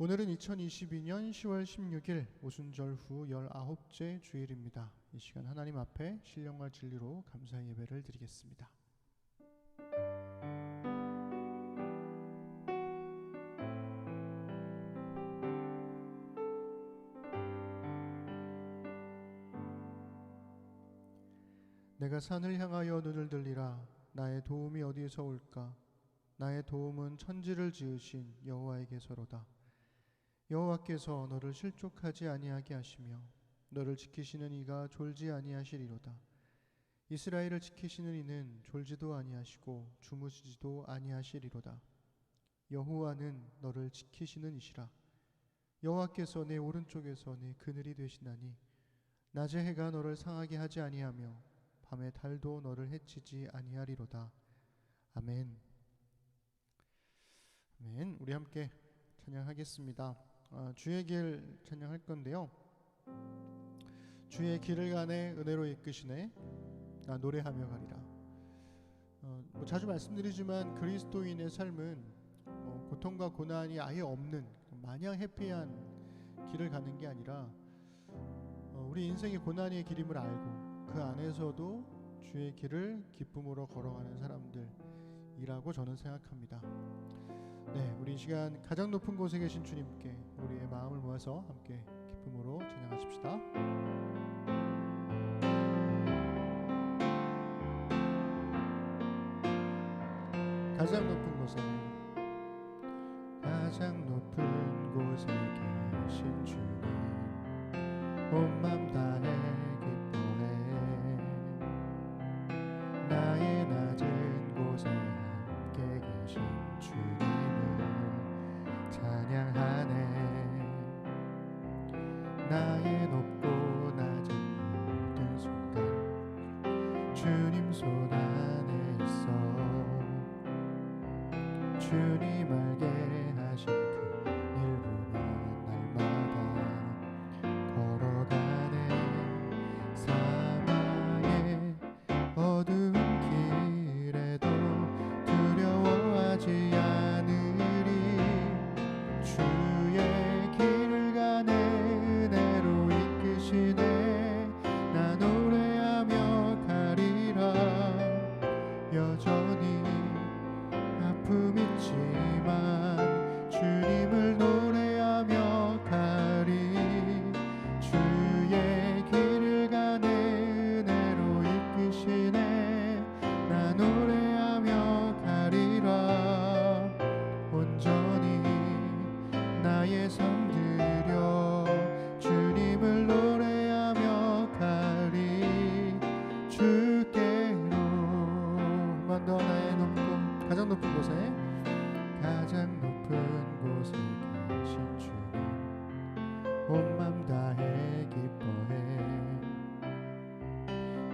오늘은 2022년 10월 16일 오순절 후 19째 주일입니다. 이 시간 하나님 앞에 신령과 진리로 감사의 예배를 드리겠습니다. 내가 산을 향하여 눈을 들리라. 나의 도움이 어디에서 올까? 나의 도움은 천지를 지으신 여호와에게서로다. 여호와께서 너를 실족하지 아니하게 하시며 너를 지키시는 이가 졸지 아니하시리로다. 이스라엘을 지키시는 이는 졸지도 아니하시고 주무시지도 아니하시리로다. 여호와는 너를 지키시는 이시라. 여호와께서 내 오른쪽에서 내 그늘이 되시나니 낮에 해가 너를 상하게 하지 아니하며 밤에 달도 너를 해치지 아니하리로다. 아멘. 아멘. 우리 함께 찬양하겠습니다. 주의 길 찬양할 건데요. 주의 길을 가네 은혜로 이끄시네 나 노래하며 가리라. 자주 말씀드리지만 그리스도인의 삶은 고통과 고난이 아예 없는 마냥 해피한 길을 가는 게 아니라 우리 인생의 고난의 길임을 알고 그 안에서도 주의 길을 기쁨으로 걸어가는 사람들이라고 저는 생각합니다. 네, 우리 이 시간 가장 높은 곳에 계신 주님께 우리의 마음을 모아서 함께 기쁨으로 찬양하십시다. 가장 높은 곳에 계신 주님 온 맘 다해 기뻐해 나의 낮은 곳에 함께 계신 주님을 찬양하네. 나의 높고 낮은 모든 순간 주님 손 안에 있어 주님 알게 하신 그 일 보며 날마다 걸어가네. 사마의 어두운 길에도 두려워하지 않으리. 주의 길을 가네 은혜로 이끄시네 나 노래하며 가리라. 여전히 아픔 있지만 주님을 노래하며 가리. 주의 길을 가네 은혜로 이끄시네 나 노래하며 가리라. 온전히 나의 삶 드려 주님을 노래하며 가리. 주께로 만 더 나의 높고 가장 높은 곳에 계신 주님 온 맘 다해 기뻐해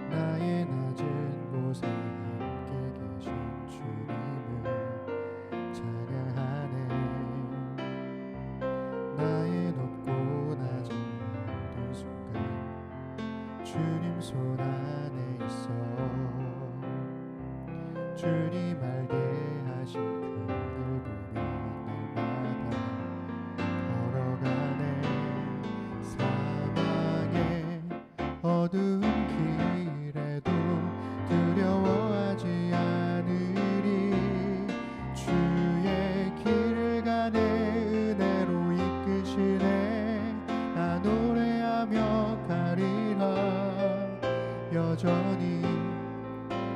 나의 낮은 곳에 함께 계신 주님을 찬양하네. 나의 높고 낮은 모든 순간 주님 손 안에 있어 주님 알게 하신 그를 보며 날마다 걸어가네. 사방의 어두운 길에도 두려워하지 않으리. 주의 길을 가네 은혜로 이끄시네 나 노래하며 가리라. 여전히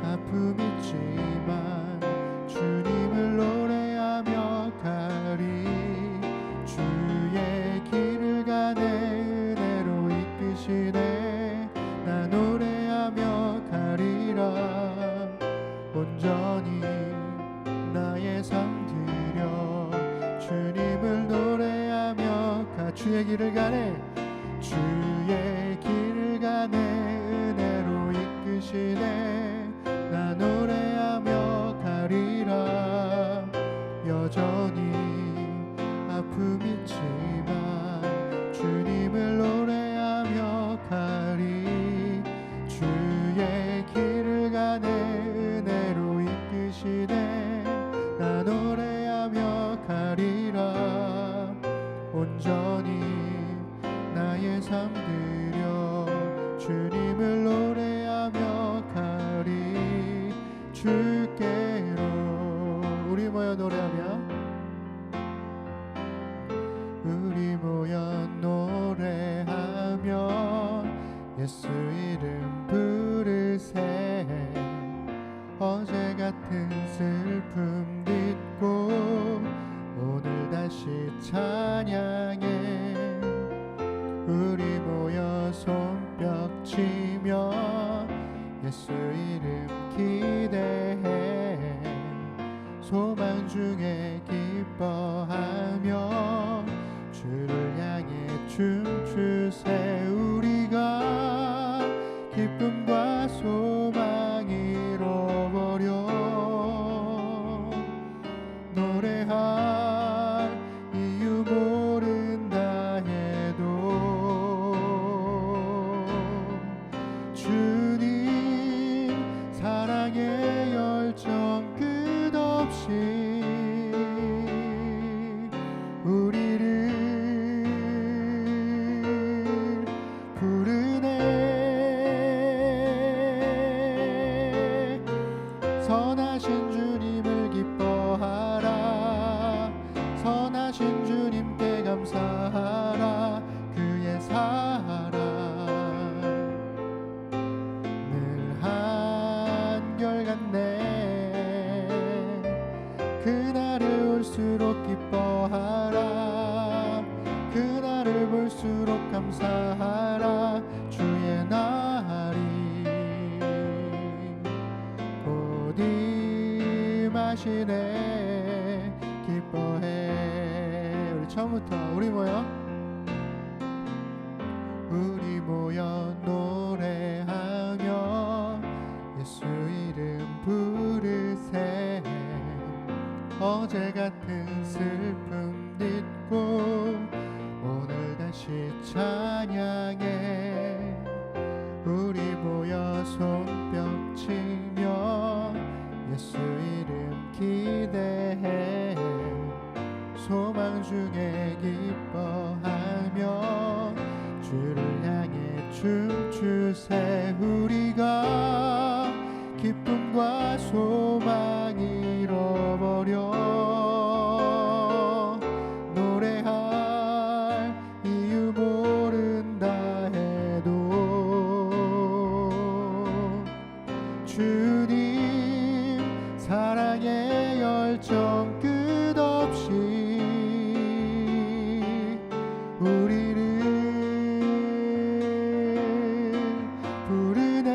아픔 있지만 주님을 노래하며 가리. 주의 길을 가네 은혜로 이끄시네 나 노래하며 가리라. 온전히 나의 삶 드려 주님을 노래하며 주의 길을 가네 주의 길을 가네 은혜로 이끄시네 나 노래하며 가리라. 여전히 아픔 있지만 주님을 노래하며 가리. 주의 길을 가네 은혜로 이끄시네 나 노래하며 가리라. 모여 노래하며 우리 모여 노래하며 예수 이름 부르세 어제 같은 슬픔 딛고 오늘 다시 찬양해 우리 모여 손뼉 치며 예수 이름 기대해 소망 중에 기뻐하며 주를 향해 춤추세 우리가 기쁨과 소망 잃어버려 노래할 이유 모른다 해도 주님 사랑의 열정 끝없이 우리를 부르네 선하신 주님을 기뻐하라 선하신 주님께 감사하라 그의 사랑 늘 한결같네 그날을 올수록 기뻐하라 그날을 볼수록 감사하라 주의 날이 곧 임하시네 기뻐해 우리 처음부터 우리 모여 노래하며 예수 이름 부르세 어제 같은 슬픔 딛고 오늘 다시 찬양해 우리 모여 손뼉 치며 예수 이름 기대해 소망 중에 기뻐하며 주를 향해 춤추세 우리가 기쁨과 소망 잃어버려 노래할 이유 모른다 해도 주님 사랑의 열정 끝없이 우리를 부르네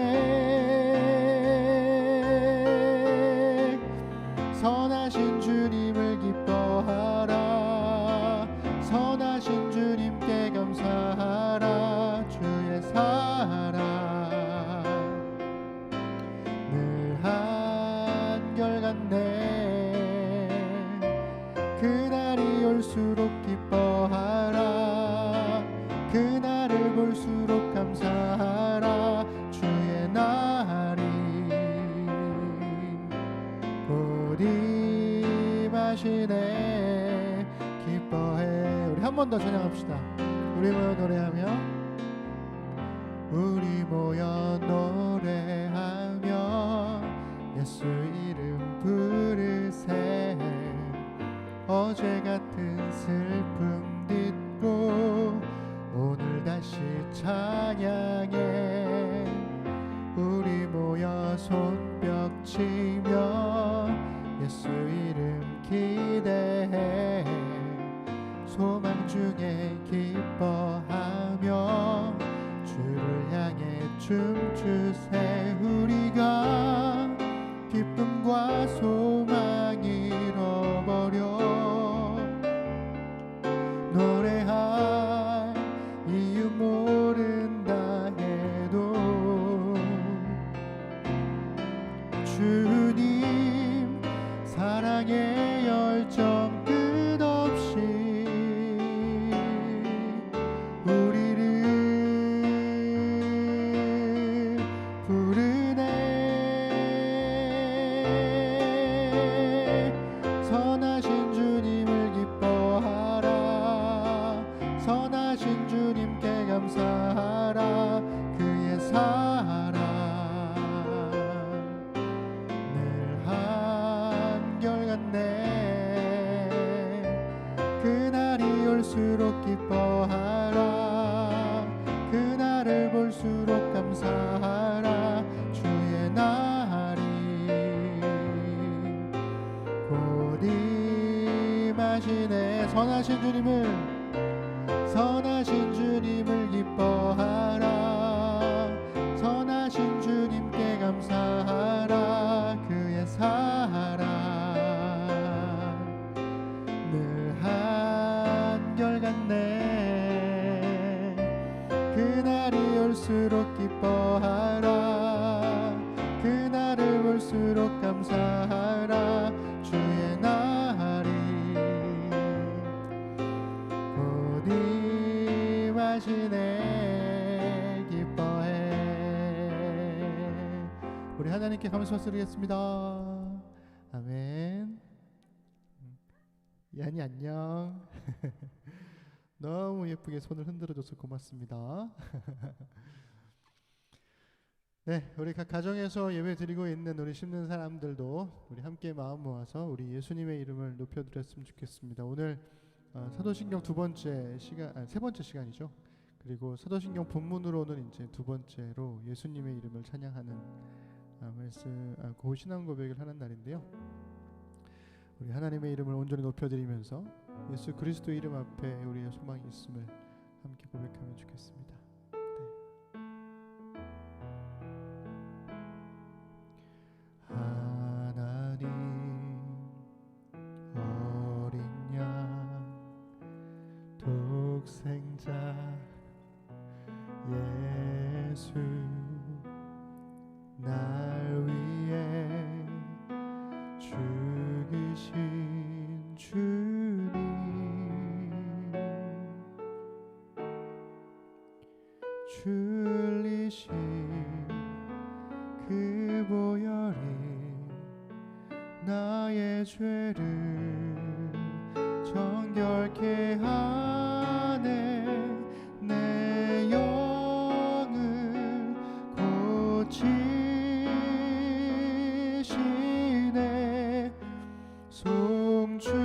선하신 주님을 기뻐하라 선하신 주님께 감사하라 주의 사랑 늘 한결같네 그날이 올수록 기뻐하라 그날을 볼수록 감사하라 주의 날이 곧 임하시네 기뻐해 우리 한 번 더 찬양합시다 우리 모여 노래하며 우리 모여 노래하며 예수 이름 부르세 어제 같은 슬픔 딛고 오늘 다시 찬양해 우리 모여 손뼉 치며 예수 이름 기대해 소망 중에 기뻐하며 주를 향해 춤추세 우리가 기쁨과 소망 잃어버려 노래할 이유 모른다 해도 주님 사랑의 열정 끝없이 우리를 부르네 기뻐하라. 그날을 볼수록 감사하라. 주의 날이 곧 임하시네. 선하신 주님을 기뻐하라. 선하신 주님께 감사하라. 그의 사랑 늘 한결같네. 그날이 올수록 기뻐하라. 그날을 볼수록 감사하라. 주의 날이 곧 임하시네. 기뻐해. 우리 하나님께 감사 드리겠습니다. 아멘. 야니 안녕. 너무 예쁘게 손을 흔들어줘서 고맙습니다. 네, 우리 각 가정에서 예배 드리고 있는 우리 심는 사람들도 우리 함께 마음 모아서 우리 예수님의 이름을 높여드렸으면 좋겠습니다. 오늘 사도신경 세 번째 시간이죠. 그리고 사도신경 본문으로는 이제 두 번째로 예수님의 이름을 찬양하는 신앙 고백을 하는 날인데요. 우리 하나님의 이름을 온전히 높여드리면서 예수 그리스도 이름 앞에 우리의 소망이 있음을 함께 고백하면 좋겠습니다. 네. 하나님 어린 양 독생자 예수 날 위해 죽으신 주님 줄리신 그 보혈이 나의 죄를 정결케 하네. 내 영을 고치시네. 송축하리라.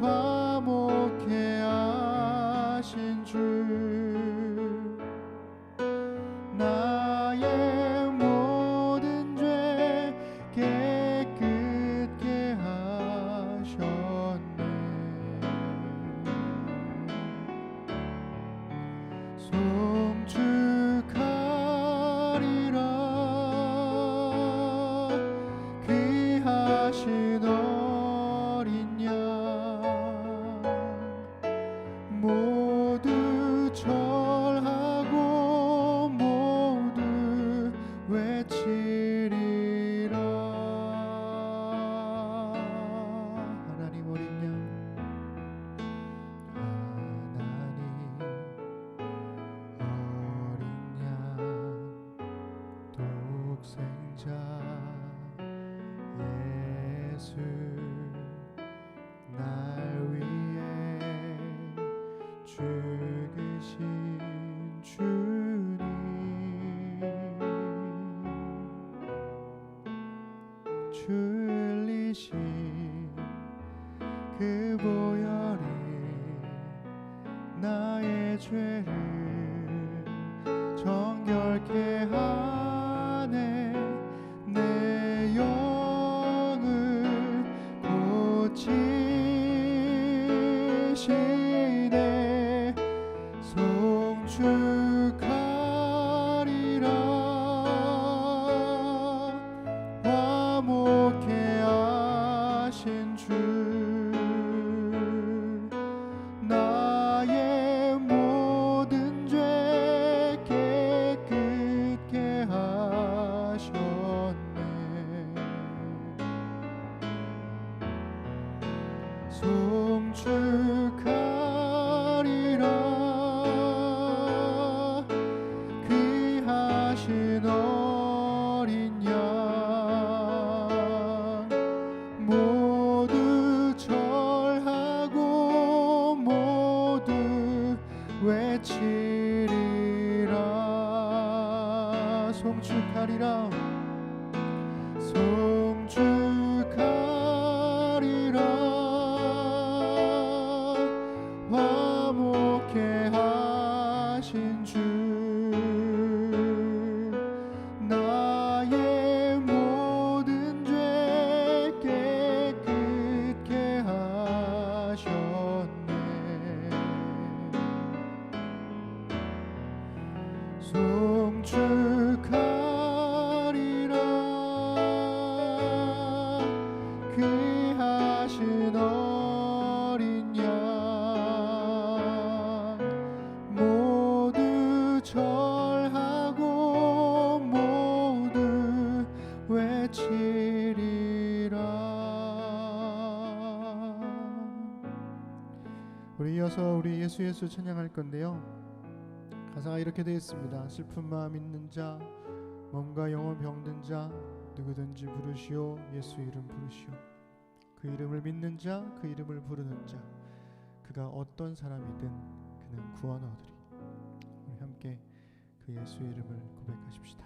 화목케 하신 주 나의 모든 죄 깨끗게 하셨네. 송축하리라. 귀하신 어린 양 모두 절하고 모두 외치리라. 하나님 어린 양 하나님 어린 양 독생자 예수 날 위해 죽으신 주님 줄리신 그 보혈이 나의 죄를 정결케 하네. 내 영을 고치시네. 송축하리라. 화목케 하신 주 나의 모든 죄 깨끗게 하셨네. 송축하리라. 귀하신 어린 양 모두 절하고 모두 외치리라. 송축하리라. 송축하리라. 외치리라. 우리 이어서 우리 예수 예수 찬양할 건데요. 가사가 이렇게 되어 있습니다. 슬픈 마음 있는 자, 몸과 영혼 병든 자, 누구든지 부르시오. 예수 이름 부르시오. 그 이름을 믿는 자, 그 이름을 부르는 자, 그가 어떤 사람이든 그는 구원 얻으리. 우리 함께 그 예수 이름을 고백하십시다.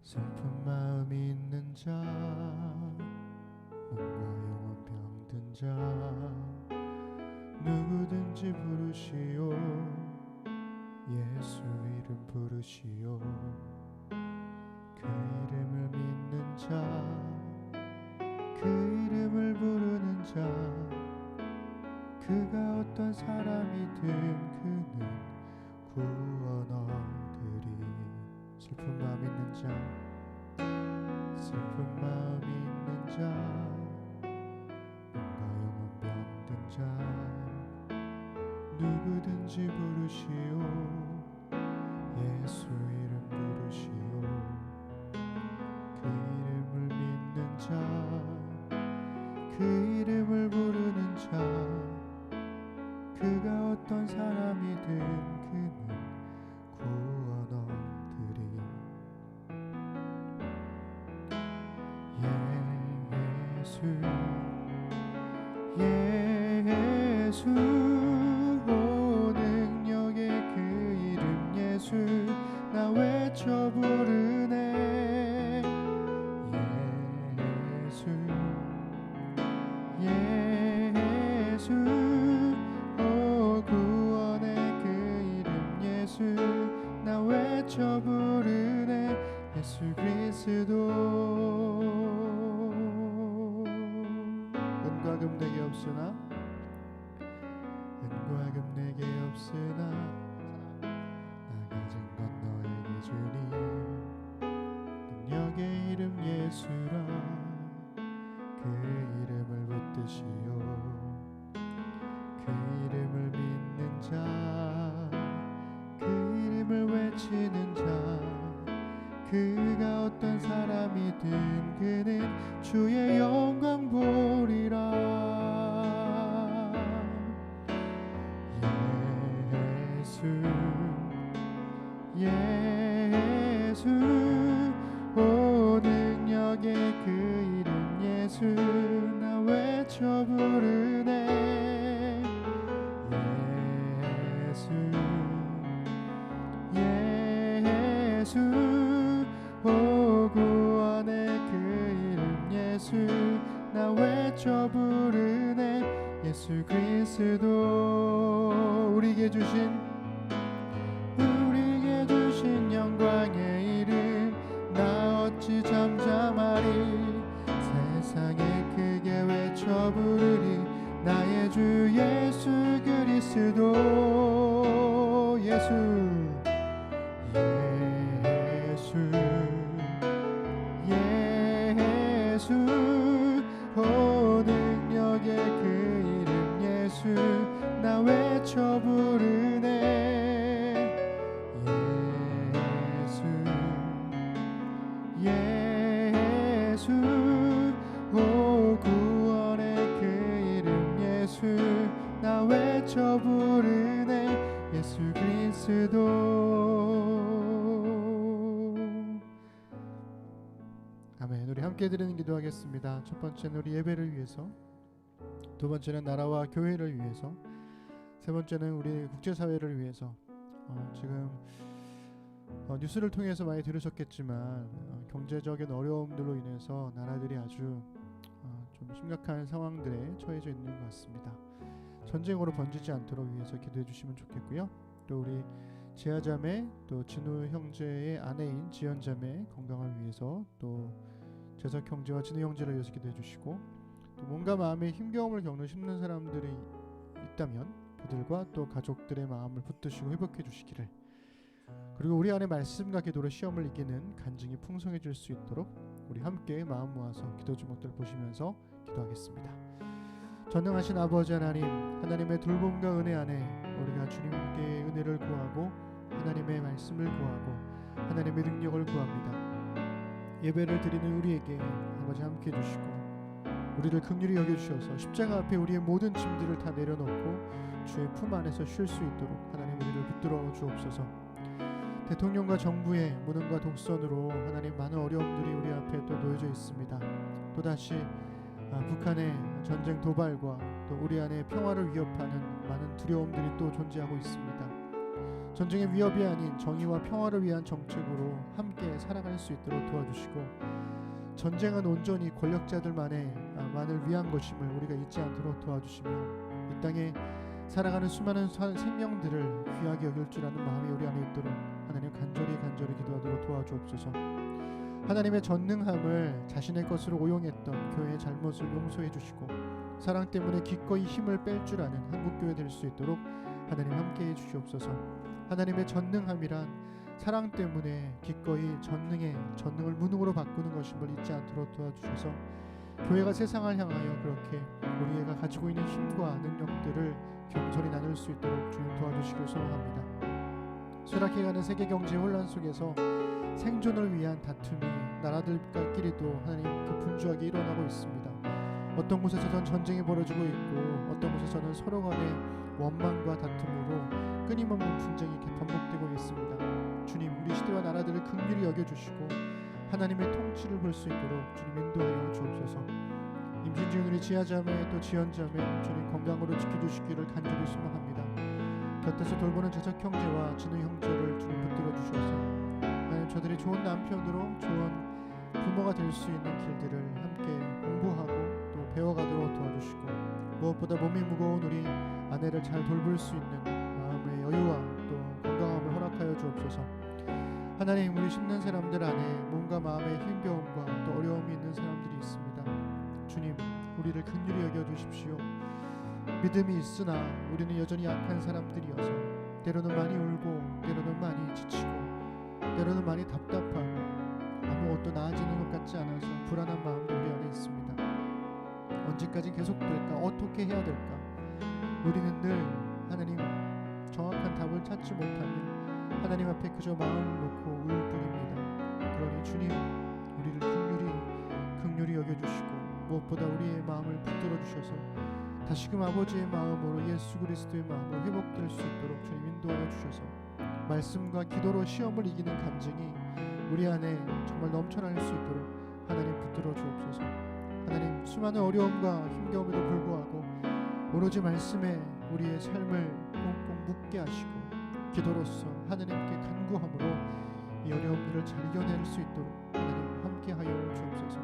슬픈 마음이 있는 자, 몸과 영혼 병든 자, 누구든지 부르시오. 예수 이름 부르시오. 그 이름을 믿는 자, 그 이름을 부르는 자, 그가 어떤 사람이든 그는 구원 얻으리. 슬픈 마음 있는 자, 슬픈 마음이 있는 자, 몸과 영혼 병든 자, 누구든지 부르시오. 예수 이름 부르시오. 그 이름을 믿는 자, 그 이름을 부르는 자, 그가 어떤 사람이든 그는 구원 얻으리. 예수 예수 능력의 그 이름 예수 나 외쳐 부르네. 예수 예수 구원의 그 이름 예수 나 외쳐 부르네. 예수 그리스도. 은과 금 내게 없으나 은과 금 내게 없으나 나 가진 것 너에게 주니. 능력의 이름 예수라. 그 이름을 붙드시오. 그 이름을 믿는 자, 그 이름을 외치는 자, 그가 어떤 사람이든 그는 주의 영광 보리라. 예수 예수 오 능력의 그 이름 예수 나 외쳐 부르네. 예수 예수 오 구원의 그 이름 예수 나 외쳐 부르네. 예수 그리스도. 우리에게 주신 영광의 이름 나 어찌 잠잠하리. 세상에 크게 외쳐 부르리. 나의 주 예수 그리스도. 예수 예수 오 능력의 그 이름 예수 나 외쳐 부르네. 예수 오 구원의 그 이름 예수 나 외쳐 부르네. 예수 그리스도. 아멘. 우리 함께 드리는 기도하겠습니다. 첫 번째는 우리 예배를 위해서, 두 번째는 나라와 교회를 위해서, 세 번째는 우리 국제사회를 위해서. 지금 뉴스를 통해서 많이 들으셨겠지만 경제적인 어려움들로 인해서 나라들이 아주 좀 심각한 상황들에 처해져 있는 것 같습니다. 전쟁으로 번지지 않도록 위해서 기도해 주시면 좋겠고요. 또 우리 지아자매, 또 진우 형제의 아내인 지연자매 건강을 위해서, 또 재석 형제와 진우 형제를 위해서 기도해 주시고, 또 뭔가 마음에 힘겨움을 겪는 힘든 사람들이 있다면 그들과 또 가족들의 마음을 붙드시고 회복해 주시기를, 그리고 우리 안에 말씀과 기도로 시험을 이기는 간증이 풍성해질 수 있도록 우리 함께 마음 모아서 기도 제목들 보시면서 기도하겠습니다. 전능하신 아버지 하나님, 하나님의 돌봄과 은혜 안에 우리가 주님께 은혜를 구하고 하나님의 말씀을 구하고 하나님의 능력을 구합니다. 예배를 드리는 우리에게 아버지 함께 해주시고 우리를 긍휼히 여겨주셔서 십자가 앞에 우리의 모든 짐들을 다 내려놓고 주의 품 안에서 쉴 수 있도록 하나님 우리를 붙들어 주옵소서. 대통령과 정부의 무능과 독선으로 하나님 많은 어려움들이 우리 앞에 또 놓여져 있습니다. 또다시 북한의 전쟁 도발과 또 우리 안에 평화를 위협하는 많은 두려움들이 또 존재하고 있습니다. 전쟁의 위협이 아닌 정의와 평화를 위한 정책으로 함께 살아갈 수 있도록 도와주시고 전쟁은 온전히 권력자들만을 위한 것임을 우리가 잊지 않도록 도와주시며 이 땅에 살아가는 수많은 생명들을 귀하게 여길 줄 아는 마음이 우리 안에 있도록 하나님 간절히 기도하도록 도와주옵소서. 하나님의 전능함을 자신의 것으로 오용했던 교회의 잘못을 용서해 주시고 사랑 때문에 기꺼이 힘을 뺄 줄 아는 한국교회 될 수 있도록 하나님 함께해 주시옵소서. 하나님의 전능함이란 사랑 때문에 기꺼이 전능을 무능으로 바꾸는 것임을 잊지 않도록 도와주셔서 교회가 세상을 향하여 그렇게 우리가 가지고 있는 힘과 능력들을 겸손히 나눌 수 있도록 주님 도와주시길 소망합니다. 쇠락해가는 세계 경제 혼란 속에서 생존을 위한 다툼이 나라들끼리도 하나님 분주하게 일어나고 있습니다. 어떤 곳에서는 전쟁이 벌어지고 있고 어떤 곳에서는 서로 간의 원망과 다툼으로 끊임없는 분쟁이 반복되고 있습니다. 주님 우리 시대와 나라들을 긍휼히 여겨주시고 하나님의 통치를 볼 수 있도록 주님 인도하여 주옵소서. 임신 중인 우리 지하자매 또 지연자매 주님 건강으로 지켜주시기를 간절히 소망합니다. 곁에서 돌보는 자적 형제와 진우 형제를 주님 붙들어 주셔서 하나님 저들이 좋은 남편으로 좋은 부모가 될 수 있는 길들을 함께 공부하고 또 배워가도록 도와주시고 무엇보다 몸이 무거운 우리 아내를 잘 돌볼 수 있는 마음의 여유와 또 건강함을 허락하여 주옵소서. 하나님 우리 심는 사람들 안에 몸과 마음의 힘겨움과 또 어려움이 있는 사람들이 있습니다. 주님 우리를 긍휼히 여겨주십시오. 믿음이 있으나 우리는 여전히 약한 사람들이어서 때로는 많이 울고 때로는 많이 지치고 때로는 많이 답답하고 아무것도 나아지는 것 같지 않아서 불안한 마음도 우리 안에 있습니다. 언제까지 계속될까? 어떻게 해야 될까? 우리는 늘 하나님 정확한 답을 찾지 못하며 하나님 앞에 그저 마음을 놓고 울 뿐입니다. 그러니 주님 우리를 긍휼히 여겨주시고 무엇보다 우리의 마음을 붙들어 주셔서 다시금 아버지의 마음으로 예수 그리스도의 마음으로 회복될 수 있도록 주님 인도하여 주셔서 말씀과 기도로 시험을 이기는 간증이 우리 안에 정말 넘쳐날 수 있도록 하나님 붙들어 주옵소서. 하나님 수많은 어려움과 힘겨움에도 불구하고 오로지 말씀에 우리의 삶을 꽁꽁 묶게 하시고 기도로서 하나님께 간구함으로 이 어려움들을 잘 이겨낼 수 있도록 하나님 함께하여 주옵소서.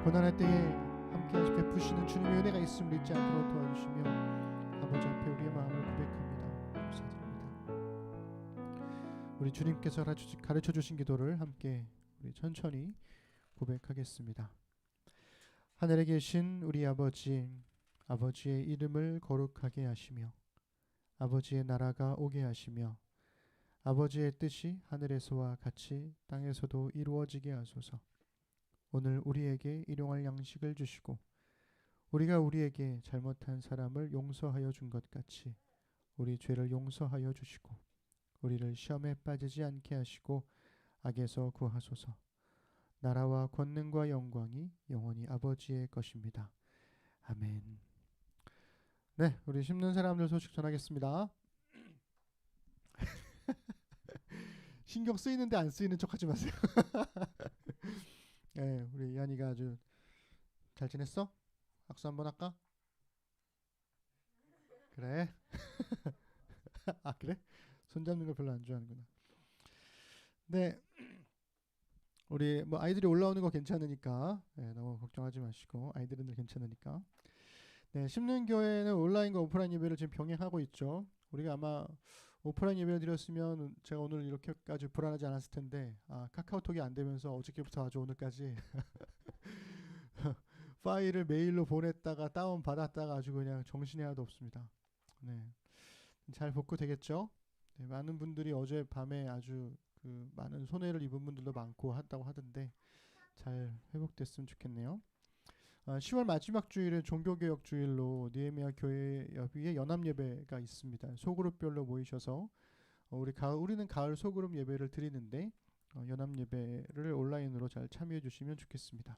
고난할 때에 함께 베푸시는 주님의 은혜가 있음을 잊지 않도록 도와주시며 아버지 앞에 우리의 마음을 고백합니다. 감사드립니다. 우리 주님께서 가르쳐 주신 기도를 함께 우리 천천히 고백하겠습니다. 하늘에 계신 우리 아버지, 아버지의 이름을 거룩하게 하시며 아버지의 나라가 오게 하시며 아버지의 뜻이 하늘에서와 같이 땅에서도 이루어지게 하소서. 오늘 우리에게 일용할 양식을 주시고 우리가 우리에게 잘못한 사람을 용서하여 준 것 같이 우리 죄를 용서하여 주시고 우리를 시험에 빠지지 않게 하시고 악에서 구하소서. 나라와 권능과 영광이 영원히 아버지의 것입니다. 아멘. 네, 우리 심는 사람들 소식 전하겠습니다. 신경 쓰이는데 안 쓰이는 척하지 마세요. 네, 우리 이한이가 아주 잘 지냈어? 악수 한번 할까? 그래. 아 그래? 손잡는 걸 별로 안 좋아하는구나. 네, 우리 뭐 아이들이 올라오는 거 괜찮으니까 너무 걱정하지 마시고 아이들은 늘 괜찮으니까. 네, 심는 교회는 온라인과 오프라인 예배를 지금 병행하고 있죠. 우리가 아마 오프라인 예배를 드렸으면 제가 오늘 이렇게까지 불안하지 않았을 텐데 카카오톡이 안 되면서 어저께부터 아주 오늘까지 파일을 메일로 보냈다가 다운 받았다가 아주 그냥 정신이 하나도 없습니다. 네, 잘 복구되겠죠? 네, 많은 분들이 어제 밤에 아주 그 많은 손해를 입은 분들도 많고 한다고 하던데 잘 회복됐으면 좋겠네요. 10월 마지막 주일은 종교개혁 주일로 느헤미야 교회 위에 연합 예배가 있습니다. 소그룹별로 모이셔서 우리는 가을 소그룹 예배를 드리는데 연합 예배를 온라인으로 잘 참여해 주시면 좋겠습니다.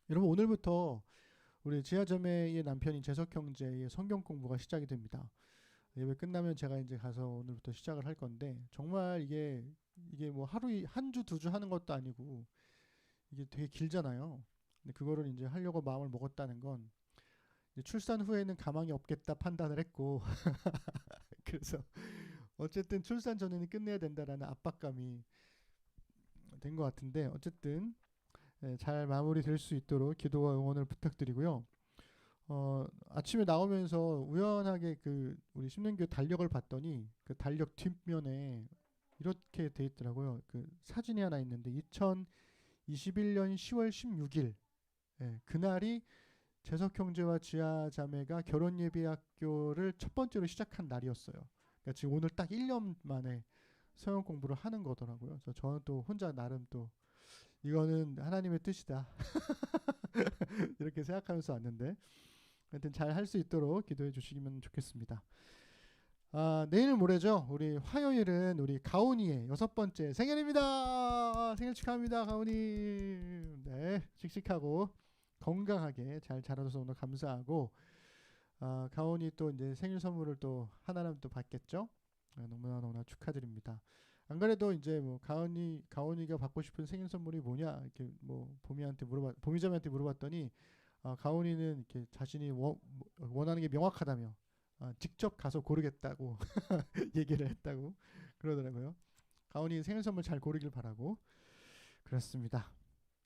여러분, 오늘부터 우리 지하점의 남편인 재석 형제의 성경 공부가 시작이 됩니다. 예배 끝나면 제가 이제 가서 오늘부터 시작을 할 건데, 정말 이게 뭐 하루 한 주 두 주 하는 것도 아니고 이게 되게 길잖아요. 근데 그거를 이제 하려고 마음을 먹었다는 건 이제 출산 후에는 가망이 없겠다 판단을 했고 그래서 어쨌든 출산 전에는 끝내야 된다라는 압박감이 된 것 같은데, 어쨌든 잘 마무리될 수 있도록 기도와 응원을 부탁드리고요. 아침에 나오면서 우연하게 우리 심령교 달력을 봤더니 그 달력 뒷면에 이렇게 돼 있더라고요. 그 사진이 하나 있는데 2021년 10월 16일 그날이 재석 형제와 지아 자매가 결혼 예비학교를 첫 번째로 시작한 날이었어요. 그러니까 지금 오늘 딱 1년 만에 성경 공부를 하는 거더라고요. 그래서 저는 또 혼자 나름 또 이거는 하나님의 뜻이다 이렇게 생각하면서 왔는데, 하여튼 잘 할 수 있도록 기도해 주시면 좋겠습니다. 내일 모레죠. 우리 화요일은 우리 가온이의 6번째 생일입니다. 생일 축하합니다, 가온이. 네, 씩씩하고 건강하게 잘 자라줘서 오늘 감사하고, 가온이 또 이제 생일 선물을 또 하나라도 또 받겠죠. 너무나 축하드립니다. 안 그래도 이제 뭐 가온이가 받고 싶은 생일 선물이 뭐냐 이렇게 뭐 보미자매한테 물어봤더니 가온이는 이렇게 자신이 원하는 게 명확하다며 직접 가서 고르겠다고 얘기를 했다고 그러더라고요. 가온이 생일 선물 잘 고르길 바라고. 그렇습니다.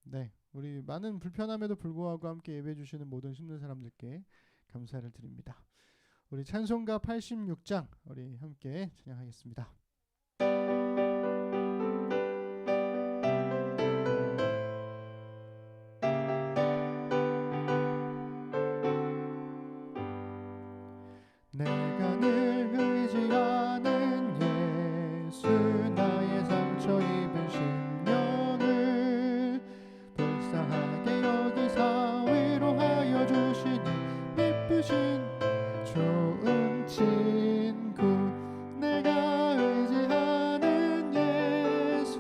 네, 우리 많은 불편함에도 불구하고 함께 예배해 주시는 모든 신는 사람들께 감사를 드립니다. 우리 찬송가 86장 우리 함께 찬양하겠습니다. 내가 늘 의지하는 예수, 나의 상처 입은 심령을 불쌍하게 여기사 위로하여 주시니 미쁘신 좋은 친구. 내가 의지하는 예수,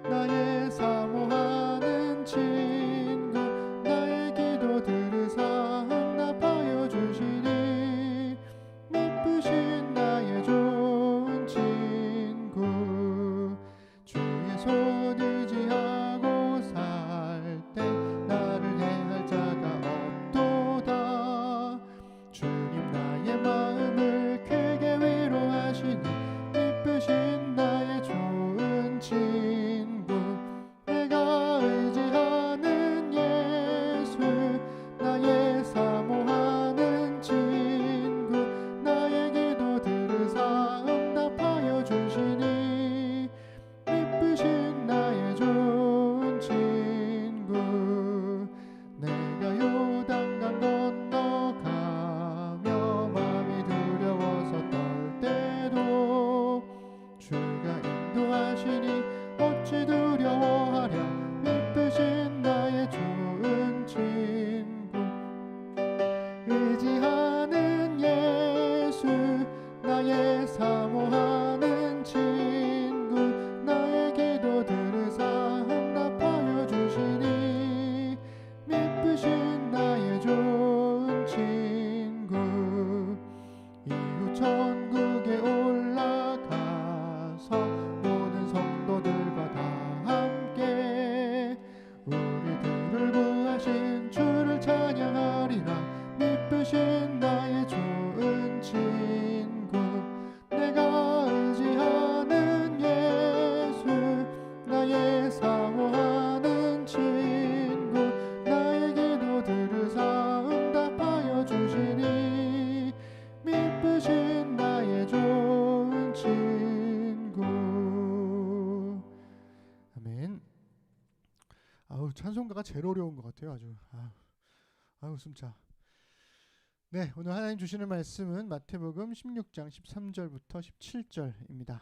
나의 사모하는 친구. 나의 기도 들으사 응답하여 주시니 미쁘신 나의 좋은 친구. 주의 손 의지하고 살 때 나를 해할 자가 없도다. 주님 나의 마음을 크게 위로하시니 미쁘신 나의 좋은 친구. 내가 의지하는 예수, 나의 사모하는 친구. 나의 기도 들으사 응답하여 주시니 미쁘신 나의 좋은 친구. 내가 요단강 건너가며 마음이 두려워서 떨 때도 주가 인도하시니 어찌 두려워하랴. 미쁘신 나의 좋은 친구. 의지하는 예수, 나의 사모하는 친구. 나의 기도 들으사 응답하여 주시니 미쁘신 나의 좋은 친구. 이후 천국에 올라가서 모든 성도들과 다 함께 우리들을 구하신 주를 찬양하리라. 미쁘신 나의 좋은 친구. 내가 의지하는 예수, 나의 사모하는 친구. 나의 기도 들으사 응답하여 주시니 미쁘신 나의 좋은 친구. 아멘. 찬송가가 제일 어려운 것 같아요. 아주 숨차. 네, 오늘 하나님 주시는 말씀은 마태복음 16장 13절부터 17절입니다.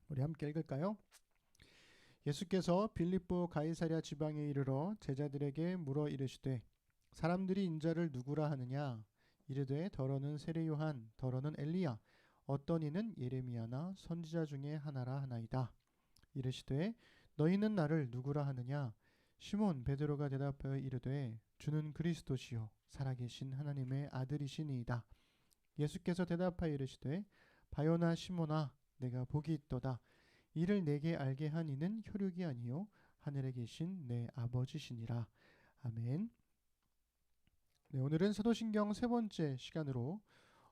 우리 함께 읽을까요? 예수께서 빌립보 가이사랴 지방에 이르러 제자들에게 물어 이르시되 사람들이 인자를 누구라 하느냐 이르되 더러는 세례 요한 더러는 엘리야 어떤 이는 예레미야나 선지자 중에 하나라 하나이다. 이르시되 너희는 나를 누구라 하느냐 시몬 베드로가 대답하여 이르되 주는 그리스도시요 살아계신 하나님의 아들이시니이다. 예수께서 대답하여 이르시되 바요나 시몬아 내가 복이 있도다. 이를 내게 알게 한 이는 혈육이 아니요 하늘에 계신 내 아버지시니라. 아멘. 네, 오늘은 사도신경 세 번째 시간으로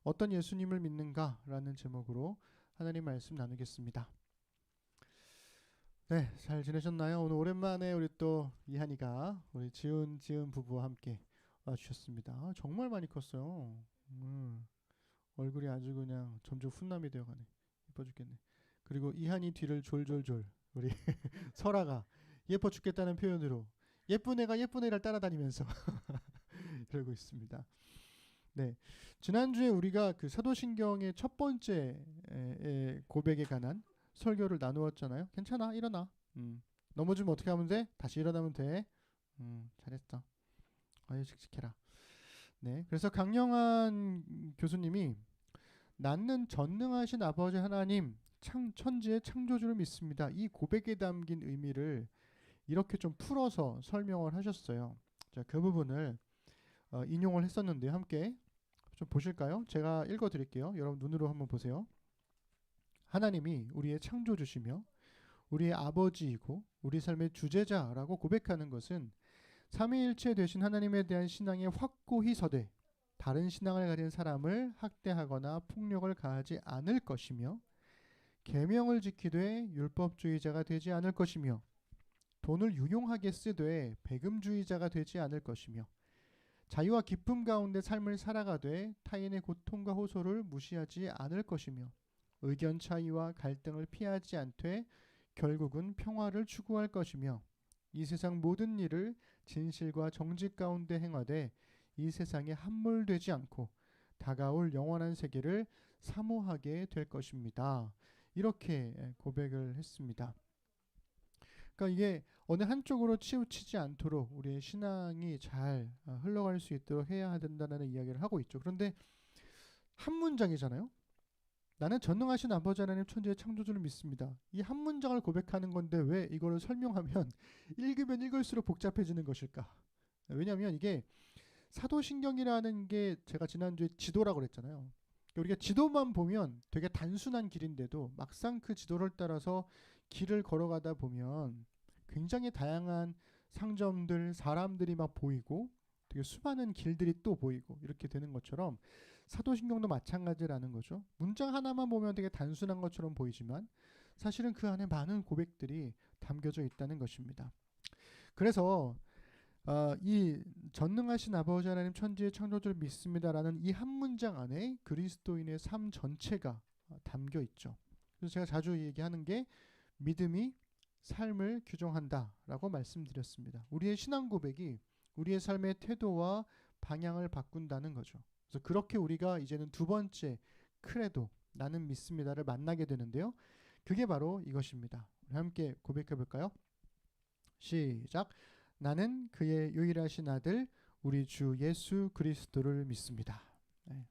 어떤 예수님을 믿는가라는 제목으로 하나님 말씀 나누겠습니다. 네, 잘 지내셨나요? 오늘 오랜만에 우리 또 이한이가 우리 지은 부부와 함께 와주셨습니다. 정말 많이 컸어요. 얼굴이 아주 그냥 점점 훈남이 되어가네. 예뻐 죽겠네. 그리고 이한이 뒤를 졸졸졸 우리 설아가 예뻐 죽겠다는 표현으로 예쁜 애가 예쁜 애를 따라다니면서 이러고 있습니다. 네, 지난주에 우리가 그 사도신경의 첫 번째 고백에 관한 설교를 나누었잖아요. 괜찮아, 일어나. 넘어지면 어떻게 하면 돼? 다시 일어나면 돼. 잘했어. 아유 씩씩해라. 네, 그래서 강영한 교수님이 나는 전능하신 아버지 하나님 천지의 창조주를 믿습니다. 이 고백에 담긴 의미를 이렇게 좀 풀어서 설명을 하셨어요. 자, 그 부분을 인용을 했었는데 함께 좀 보실까요? 제가 읽어드릴게요. 여러분 눈으로 한번 보세요. 하나님이 우리의 창조주시며 우리의 아버지이고 우리 삶의 주제자라고 고백하는 것은 삼위일체 되신 하나님에 대한 신앙에 확고히 서되 다른 신앙을 가진 사람을 학대하거나 폭력을 가하지 않을 것이며 계명을 지키되 율법주의자가 되지 않을 것이며 돈을 유용하게 쓰되 배금주의자가 되지 않을 것이며 자유와 기쁨 가운데 삶을 살아가되 타인의 고통과 호소를 무시하지 않을 것이며 의견 차이와 갈등을 피하지 않되 결국은 평화를 추구할 것이며 이 세상 모든 일을 진실과 정직 가운데 행하되 이 세상에 함몰되지 않고 다가올 영원한 세계를 사모하게 될 것입니다. 이렇게 고백을 했습니다. 그러니까 이게 어느 한쪽으로 치우치지 않도록 우리의 신앙이 잘 흘러갈 수 있도록 해야 된다는 이야기를 하고 있죠. 그런데 한 문장이잖아요. 나는 전능하신 아버지 하나님 천지의 창조주를 믿습니다. 이 한 문장을 고백하는 건데 왜 이거를 설명하면 읽으면 읽을수록 복잡해지는 것일까? 왜냐하면 이게 사도신경이라는 게 제가 지난주에 지도라고 그랬잖아요. 우리가 지도만 보면 되게 단순한 길인데도 막상 그 지도를 따라서 길을 걸어가다 보면 굉장히 다양한 상점들, 사람들이 막 보이고 되게 수많은 길들이 또 보이고 이렇게 되는 것처럼 사도신경도 마찬가지라는 거죠. 문장 하나만 보면 되게 단순한 것처럼 보이지만 사실은 그 안에 많은 고백들이 담겨져 있다는 것입니다. 그래서 이 전능하신 아버지 하나님 천지의 창조주를 믿습니다라는 이 한 문장 안에 그리스도인의 삶 전체가 담겨 있죠. 그래서 제가 자주 얘기하는 게 믿음이 삶을 규정한다라고 말씀드렸습니다. 우리의 신앙 고백이 우리의 삶의 태도와 방향을 바꾼다는 거죠. 그래서 그렇게 우리가 이제는 두 번째 크레도 나는 믿습니다를 만나게 되는데요. 그게 바로 이것입니다. 우리 함께 고백해 볼까요? 시작. 나는 그의 유일하신 아들 우리 주 예수 그리스도를 믿습니다. 네.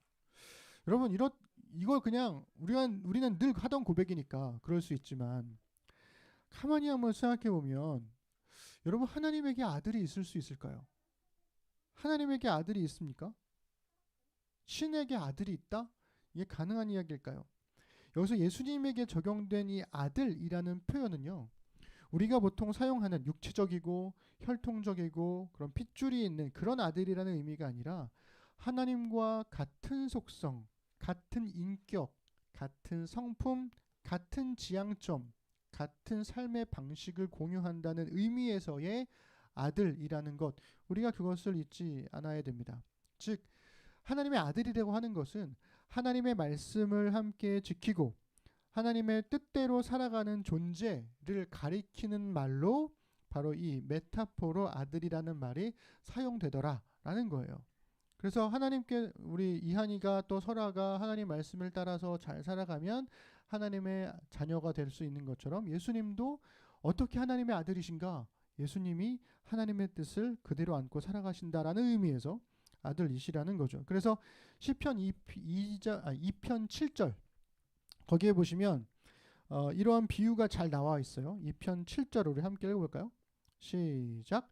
여러분 이걸 그냥 우리는 늘 하던 고백이니까 그럴 수 있지만 가만히 한번 생각해 보면 여러분 하나님에게 아들이 있을 수 있을까요? 하나님에게 아들이 있습니까? 신에게 아들이 있다? 이게 가능한 이야기일까요? 여기서 예수님에게 적용된 이 아들이라는 표현은요. 우리가 보통 사용하는 육체적이고 혈통적이고 그런 핏줄이 있는 그런 아들이라는 의미가 아니라 하나님과 같은 속성, 같은 인격, 같은 성품, 같은 지향점, 같은 삶의 방식을 공유한다는 의미에서의 아들이라는 것, 우리가 그것을 잊지 않아야 됩니다. 즉 하나님의 아들이라고 하는 것은 하나님의 말씀을 함께 지키고 하나님의 뜻대로 살아가는 존재를 가리키는 말로 바로 이 메타포로 아들이라는 말이 사용되더라라는 거예요. 그래서 하나님께 우리 이한이가 또 설아가 하나님 말씀을 따라서 잘 살아가면 하나님의 자녀가 될 수 있는 것처럼 예수님도 어떻게 하나님의 아들이신가? 예수님이 하나님의 뜻을 그대로 안고 살아가신다라는 의미에서 아들이시라는 거죠. 그래서 시편 2편 7절 거기에 보시면 이러한 비유가 잘 나와 있어요. 2편 7절 우리 함께 읽어볼까요? 시작.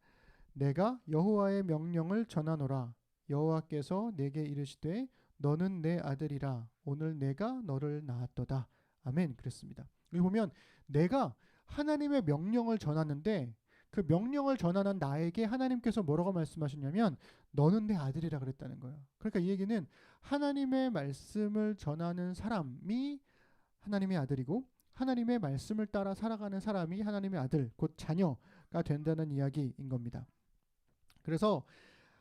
내가 여호와의 명령을 전하노라. 여호와께서 내게 이르시되 너는 내 아들이라. 오늘 내가 너를 낳았도다. 아멘. 그랬습니다. 여기 보면 내가 하나님의 명령을 전하는데 그 명령을 전하는 나에게 하나님께서 뭐라고 말씀하셨냐면 너는 내 아들이라 그랬다는 거예요. 그러니까 이 얘기는 하나님의 말씀을 전하는 사람이 하나님의 아들이고 하나님의 말씀을 따라 살아가는 사람이 하나님의 아들, 곧 자녀가 된다는 이야기인 겁니다. 그래서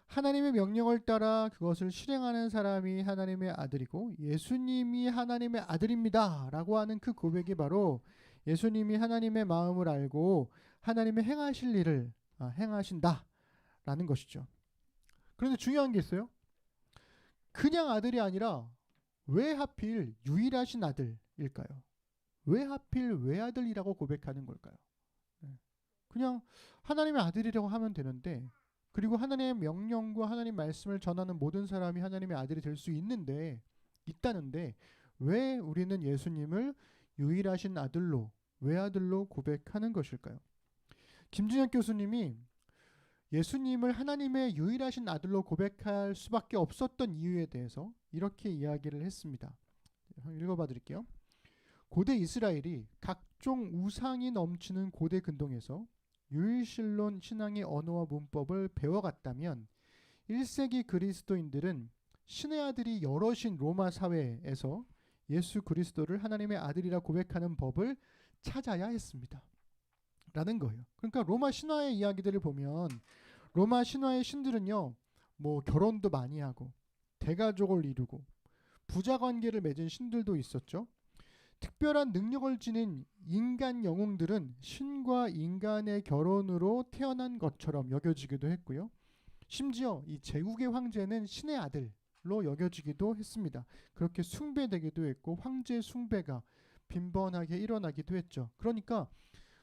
하나님의 명령을 따라 그것을 실행하는 사람이 하나님의 아들이고 예수님이 하나님의 아들입니다 라고 하는 그 고백이 바로 예수님이 하나님의 마음을 알고 하나님의 행하실 일을 행하신다 라는 것이죠. 그런데 중요한 게 있어요. 그냥 아들이 아니라 왜 하필 유일하신 아들일까요? 왜 하필 외아들이라고 고백하는 걸까요? 그냥 하나님의 아들이라고 하면 되는데, 그리고 하나님의 명령과 하나님 말씀을 전하는 모든 사람이 하나님의 아들이 될 수 있다는데 왜 우리는 예수님을 유일하신 아들로, 외아들로 고백하는 것일까요? 김준혁 교수님이 예수님을 하나님의 유일하신 아들로 고백할 수밖에 없었던 이유에 대해서 이렇게 이야기를 했습니다. 읽어봐 드릴게요. 고대 이스라엘이 각종 우상이 넘치는 고대 근동에서 유일신론 신앙의 언어와 문법을 배워갔다면 1세기 그리스도인들은 신의 아들이 여럿인 로마 사회에서 예수 그리스도를 하나님의 아들이라 고백하는 법을 찾아야 했습니다. 라는 거예요. 그러니까 로마 신화의 이야기들을 보면 로마 신화의 신들은요, 뭐 결혼도 많이 하고 대가족을 이루고 부자 관계를 맺은 신들도 있었죠. 특별한 능력을 지닌 인간 영웅들은 신과 인간의 결혼으로 태어난 것처럼 여겨지기도 했고요. 심지어 이 제국의 황제는 신의 아들로 여겨지기도 했습니다. 그렇게 숭배되기도 했고 황제 숭배가 빈번하게 일어나기도 했죠. 그러니까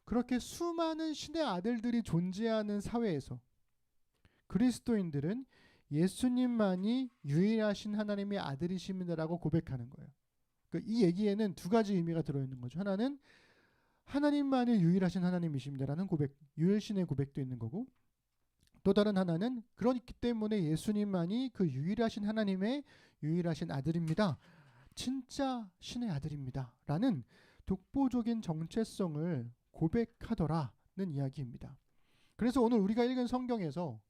그렇게 수많은 신의 아들들이 존재하는 사회에서 그리스도인들은 예수님만이 유일하신 하나님의 아들이십니다라고 고백하는 거예요. 그러니까 이 얘기에는 두 가지 의미가 들어있는 거죠. 하나는 하나님만이 유일하신 하나님이십니다라는 고백, 유일신의 고백도 있는 거고, 또 다른 하나는 그렇기 때문에 예수님만이 그 유일하신 하나님의 유일하신 아들입니다. 진짜 신의 아들입니다. 라는 독보적인 정체성을 고백하더라는 이야기입니다. 그래서 오늘 우리가 읽은 성경에서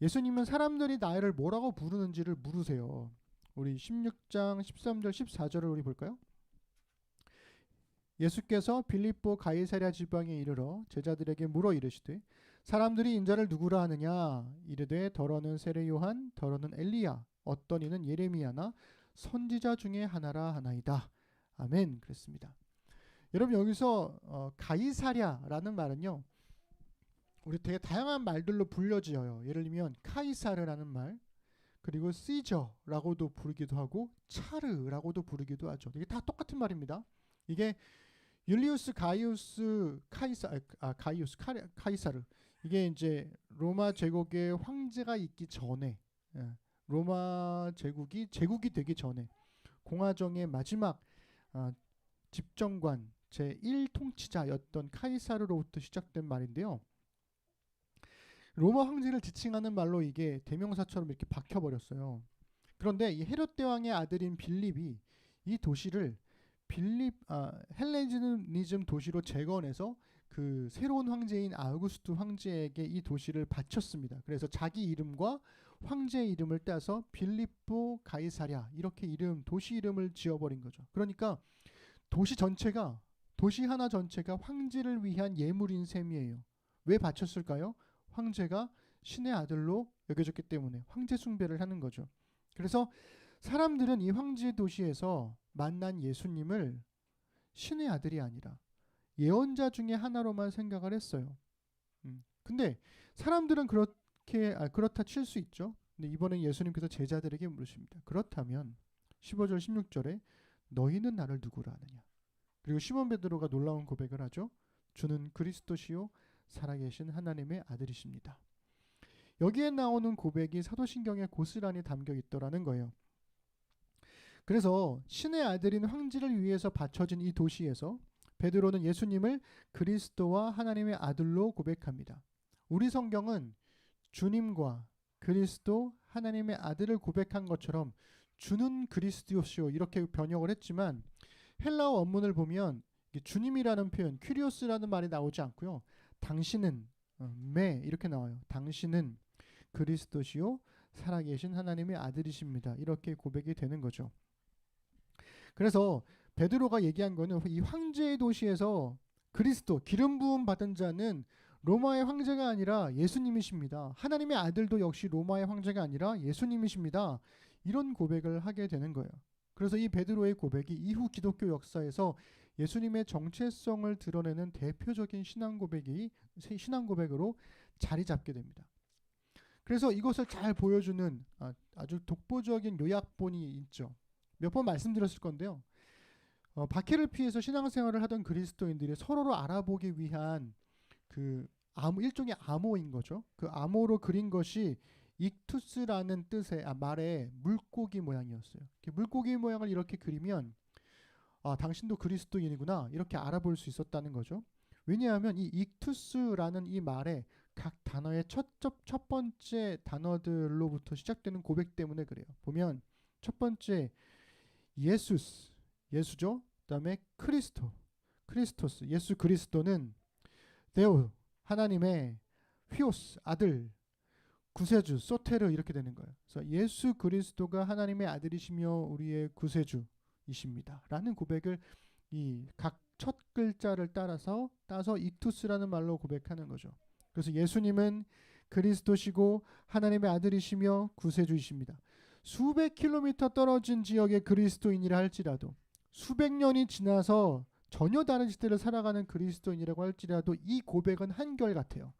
예수님은 사람들이 나를 뭐라고 부르는지를 물으세요. 우리 16장 13절 14절을 우리 볼까요? 예수께서 빌립보 가이사랴 지방에 이르러 제자들에게 물어 이르시되 사람들이 인자를 누구라 하느냐? 이르되 더러는 세례 요한, 더러는 엘리야, 어떤 이는 예레미야나 선지자 중에 하나라 하나이다. 아멘. 그랬습니다. 여러분 여기서 가이사랴라는 말은요, 우리 되게 다양한 말들로 불려지어요. 예를 들면 카이사르라는 말, 그리고 시저라고도 부르기도 하고 차르라고도 부르기도 하죠. 이게 다 똑같은 말입니다. 이게 율리우스 가이우스 카이사르, 이게 이제 로마 제국의 황제가 있기 전에, 로마 제국이 되기 전에 공화정의 마지막 집정관 제1통치자였던 카이사르로부터 시작된 말인데요. 로마 황제를 지칭하는 말로 이게 대명사처럼 이렇게 박혀버렸어요. 그런데 이 헤롯 대왕의 아들인 빌립이 이 도시를 헬레니즘 도시로 재건해서 그 새로운 황제인 아우구스투 황제에게 이 도시를 바쳤습니다. 그래서 자기 이름과 황제 이름을 따서 빌립보 가이사랴 이렇게 도시 이름을 지어버린 거죠. 그러니까 도시 하나 전체가 황제를 위한 예물인 셈이에요. 왜 바쳤을까요? 황제가 신의 아들로 여겨졌기 때문에 황제 숭배를 하는 거죠. 그래서 사람들은 이 황제 도시에서 만난 예수님을 신의 아들이 아니라 예언자 중에 하나로만 생각을 했어요. 근데 사람들은 그렇다 칠 수 있죠. 근데 이번에 예수님께서 제자들에게 물으십니다. 그렇다면 15절 16절에 너희는 나를 누구라 하느냐? 그리고 시몬 베드로가 놀라운 고백을 하죠. 주는 그리스도시요 살아계신 하나님의 아들이십니다. 여기에 나오는 고백이 사도신경에 고스란히 담겨 있더라는 거예요. 그래서 신의 아들인 황제를 위해서 바쳐진 이 도시에서 베드로는 예수님을 그리스도와 하나님의 아들로 고백합니다. 우리 성경은 주님과 그리스도 하나님의 아들을 고백한 것처럼 주는 그리스도시오 이렇게 번역을 했지만 헬라어 원문을 보면 주님이라는 표현 큐리오스라는 말이 나오지 않고요. 당신은 메 이렇게 나와요. 당신은 그리스도시요 살아계신 하나님의 아들이십니다. 이렇게 고백이 되는 거죠. 그래서 베드로가 얘기한 거는 이 황제의 도시에서 그리스도 기름 부음 받은 자는 로마의 황제가 아니라 예수님이십니다. 하나님의 아들도 역시 로마의 황제가 아니라 예수님이십니다. 이런 고백을 하게 되는 거예요. 그래서 이 베드로의 고백이 이후 기독교 역사에서 예수님의 정체성을 드러내는 대표적인 신앙 고백으로 자리 잡게 됩니다. 그래서 이것을 잘 보여주는 아주 독보적인 요약본이 있죠. 몇 번 말씀드렸을 건데요. 박해를 피해서 신앙생활을 하던 그리스도인들이 서로를 알아보기 위한 그 일종의 암호인 거죠. 그 암호로 그린 것이 익투스라는 뜻의 말의 물고기 모양이었어요. 물고기 모양을 이렇게 그리면 당신도 그리스도인이구나 이렇게 알아볼 수 있었다는 거죠. 왜냐하면 이 익투스라는 이 말의 각 단어의 첫 번째 단어들로부터 시작되는 고백 때문에 그래요. 보면 첫 번째 예수죠. 그다음에 크리스토스 예수 그리스도는 데오 하나님의 휘오스 아들 구세주 소테르 이렇게 되는 거예요. 그래서 예수 그리스도가 하나님의 아들이시며 우리의 구세주이십니다. 라는 고백을 이 각 첫 글자를 따서 익투스라는 말로 고백하는 거죠. 그래서 예수님은 그리스도시고 하나님의 아들이시며 구세주이십니다. 수백 킬로미터 떨어진 지역의 그리스도인이라 할지라도 수백 년이 지나서 전혀 다른 시대를 살아가는 그리스도인이라고 할지라도 이 고백은 한결같아요.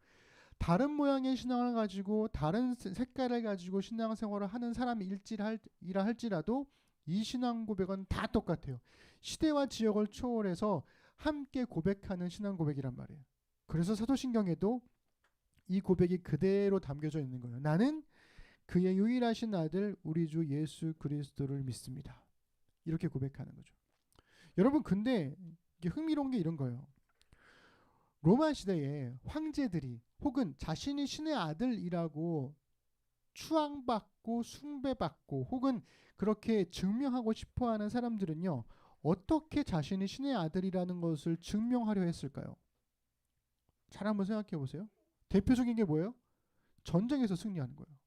다른 모양의 신앙을 가지고 다른 색깔을 가지고 신앙생활을 하는 사람일지라 할지라도 이 신앙 고백은 다 똑같아요. 시대와 지역을 초월해서 함께 고백하는 신앙 고백이란 말이에요. 그래서 사도신경에도 이 고백이 그대로 담겨져 있는 거예요. 나는 그의 유일하신 아들 우리 주 예수 그리스도를 믿습니다. 이렇게 고백하는 거죠. 여러분 근데 이게 흥미로운 게 이런 거예요. 로마 시대에 황제들이 혹은 자신이 신의 아들이라고 추앙받고 숭배받고 혹은 그렇게 증명하고 싶어하는 사람들은요. 어떻게 자신이 신의 아들이라는 것을 증명하려 했을까요? 잘 한번 생각해 보세요. 대표적인 게 뭐예요? 전쟁에서 승리하는 거예요.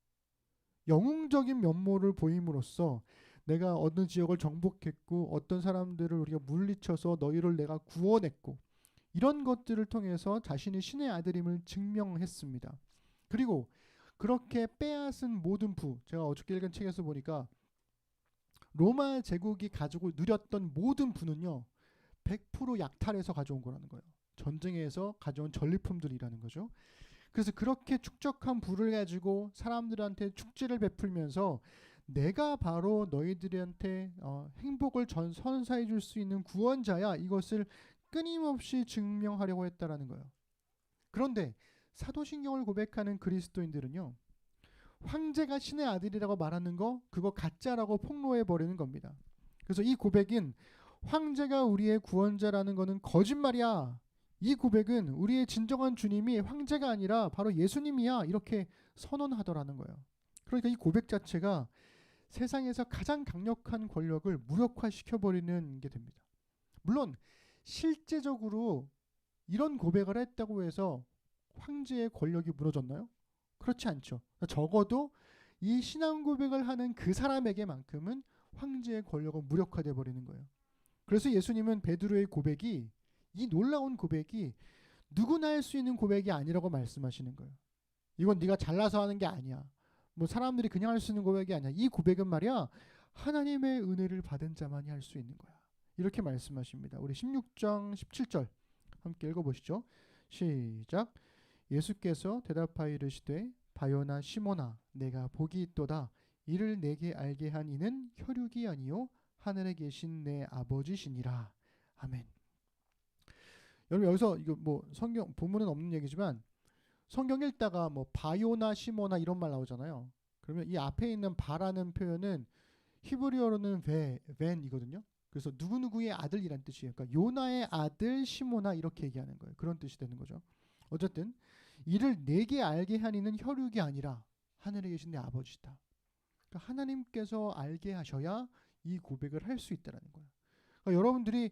영웅적인 면모를 보임으로써 내가 어느 지역을 정복했고 어떤 사람들을 우리가 물리쳐서 너희를 내가 구원했고 이런 것들을 통해서 자신이 신의 아들임을 증명했습니다. 그리고 그렇게 빼앗은 모든 제가 어저께 읽은 책에서 보니까 로마 제국이 가지고 누렸던 모든 부는요 100% 약탈해서 가져온 거라는 거예요. 전쟁에서 가져온 전리품들이라는 거죠. 그래서 그렇게 축적한 부를 가지고 사람들한테 축제를 베풀면서 내가 바로 너희들한테 행복을 선사해 줄 수 있는 구원자야 이것을 끊임없이 증명하려고 했다라는 거예요. 그런데 사도신경을 고백하는 그리스도인들은요 황제가 신의 아들이라고 말하는 거 그거 가짜라고 폭로해 버리는 겁니다. 그래서 이 고백은 황제가 우리의 구원자라는 거는 거짓말이야. 이 고백은 우리의 진정한 주님이 황제가 아니라 바로 예수님이야 이렇게 선언하더라는 거예요. 그러니까 이 고백 자체가 세상에서 가장 강력한 권력을 무력화시켜버리는 게 됩니다. 물론 실제적으로 이런 고백을 했다고 해서 황제의 권력이 무너졌나요? 그렇지 않죠. 적어도 이 신앙 고백을 하는 그 사람에게만큼은 황제의 권력은 무력화돼 버리는 거예요. 그래서 예수님은 베드로의 고백이 이 놀라운 고백이 누구나 할 수 있는 고백이 아니라고 말씀하시는 거예요. 이건 네가 잘나서 하는 게 아니야. 뭐 사람들이 그냥 할 수 있는 고백이 아니야. 이 고백은 말이야 하나님의 은혜를 받은 자만이 할 수 있는 거야. 이렇게 말씀하십니다. 우리 16장 17절 함께 읽어보시죠. 시작. 예수께서 대답하여 이르시되 바요나 시몬아 내가 복이 있도다. 이를 내게 알게 한 이는 혈육이 아니요 하늘에 계신 내 아버지시니라. 아멘. 여러분 여기서 이거 뭐 성경 본문은 없는 얘기지만 성경 읽다가 뭐 바요나 시모나 이런 말 나오잖아요. 그러면 이 앞에 있는 바라는 표현은 히브리어로는 벤이거든요. 그래서 누구누구의 아들이란 뜻이에요. 그러니까 요나의 아들 시모나 이렇게 얘기하는 거예요. 그런 뜻이 되는 거죠. 어쨌든 이를 내게 알게 하니는 혈육이 아니라 하늘에 계신 내 아버지다. 그러니까 하나님께서 알게 하셔야 이 고백을 할 수 있다라는 거예요. 그러니까 여러분들이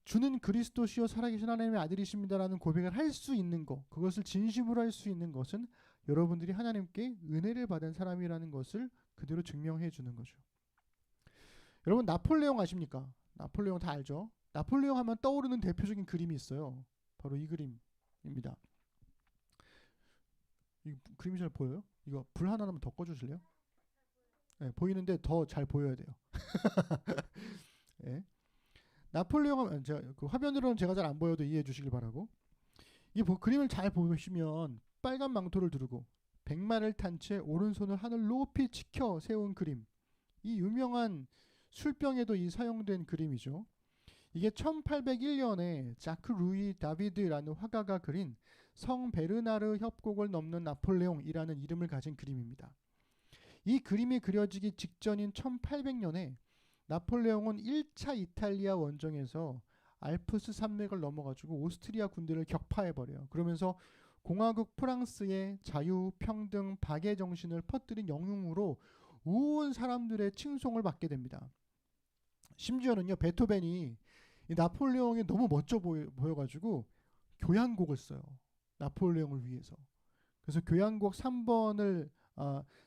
주는 그리스도시요 살아계신 하나님의 아들이십니다라는 고백을 할 수 있는 것, 그것을 진심으로 할 수 있는 것은 여러분들이 하나님께 은혜를 받은 사람이라는 것을 그대로 증명해 주는 거죠. 여러분 나폴레옹 아십니까? 나폴레옹 다 알죠? 나폴레옹 하면 떠오르는 대표적인 그림이 있어요. 바로 이 그림입니다. 이 그림이 잘 보여요? 이거 불 하나만 더 꺼주실래요? 네, 보이는데 더 잘 보여야 돼요. 네. 나폴레옹은 제가 그 화면으로는 제가 잘 안 보여도 이해해 주시길 바라고. 이 그림을 잘 보시면 빨간 망토를 두르고 백마를 탄 채 오른손을 하늘 높이 치켜 세운 그림. 이 유명한 술병에도 이 사용된 그림이죠. 이게 1801년에 자크 루이 다비드라는 화가가 그린 성 베르나르 협곡을 넘는 나폴레옹이라는 이름을 가진 그림입니다. 이 그림이 그려지기 직전인 1800년에 나폴레옹은 1차 이탈리아 원정에서 알프스 산맥을 넘어가지고 오스트리아 군대를 격파해버려요. 그러면서 공화국 프랑스의 자유, 평등, 박애 정신을 퍼뜨린 영웅으로 온 사람들의 칭송을 받게 됩니다. 심지어는요, 베토벤이 이 나폴레옹이 너무 멋져 보여가지고 교향곡을 써요. 나폴레옹을 위해서. 그래서 교향곡 3번을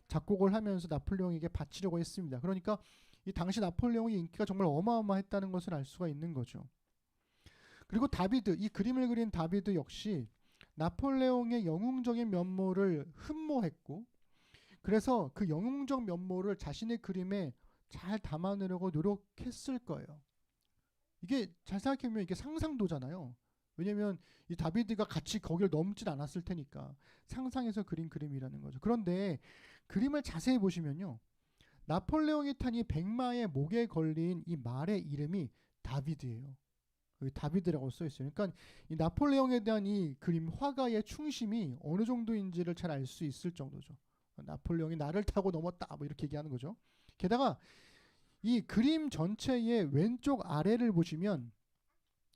작곡을 하면서 나폴레옹에게 바치려고 했습니다. 그러니까 이 당시 나폴레옹의 인기가 정말 어마어마했다는 것을 알 수가 있는 거죠. 그리고 다비드, 이 그림을 그린 다비드 역시 나폴레옹의 영웅적인 면모를 흠모했고, 그래서 그 영웅적 면모를 자신의 그림에 잘 담아내려고 노력했을 거예요. 이게 잘 생각해보면 이게 상상도잖아요. 왜냐면 이 다비드가 같이 거기를 넘진 않았을 테니까 상상해서 그린 그림이라는 거죠. 그런데 그림을 자세히 보시면요, 나폴레옹이 탄 이 백마의 목에 걸린 이 말의 이름이 다비드예요. 여기 다비드라고 써 있어요. 그러니까 이 나폴레옹에 대한 이 그림 화가의 충심이 어느 정도인지를 잘 알 수 있을 정도죠. 나폴레옹이 나를 타고 넘었다 뭐 이렇게 얘기하는 거죠. 게다가 이 그림 전체의 왼쪽 아래를 보시면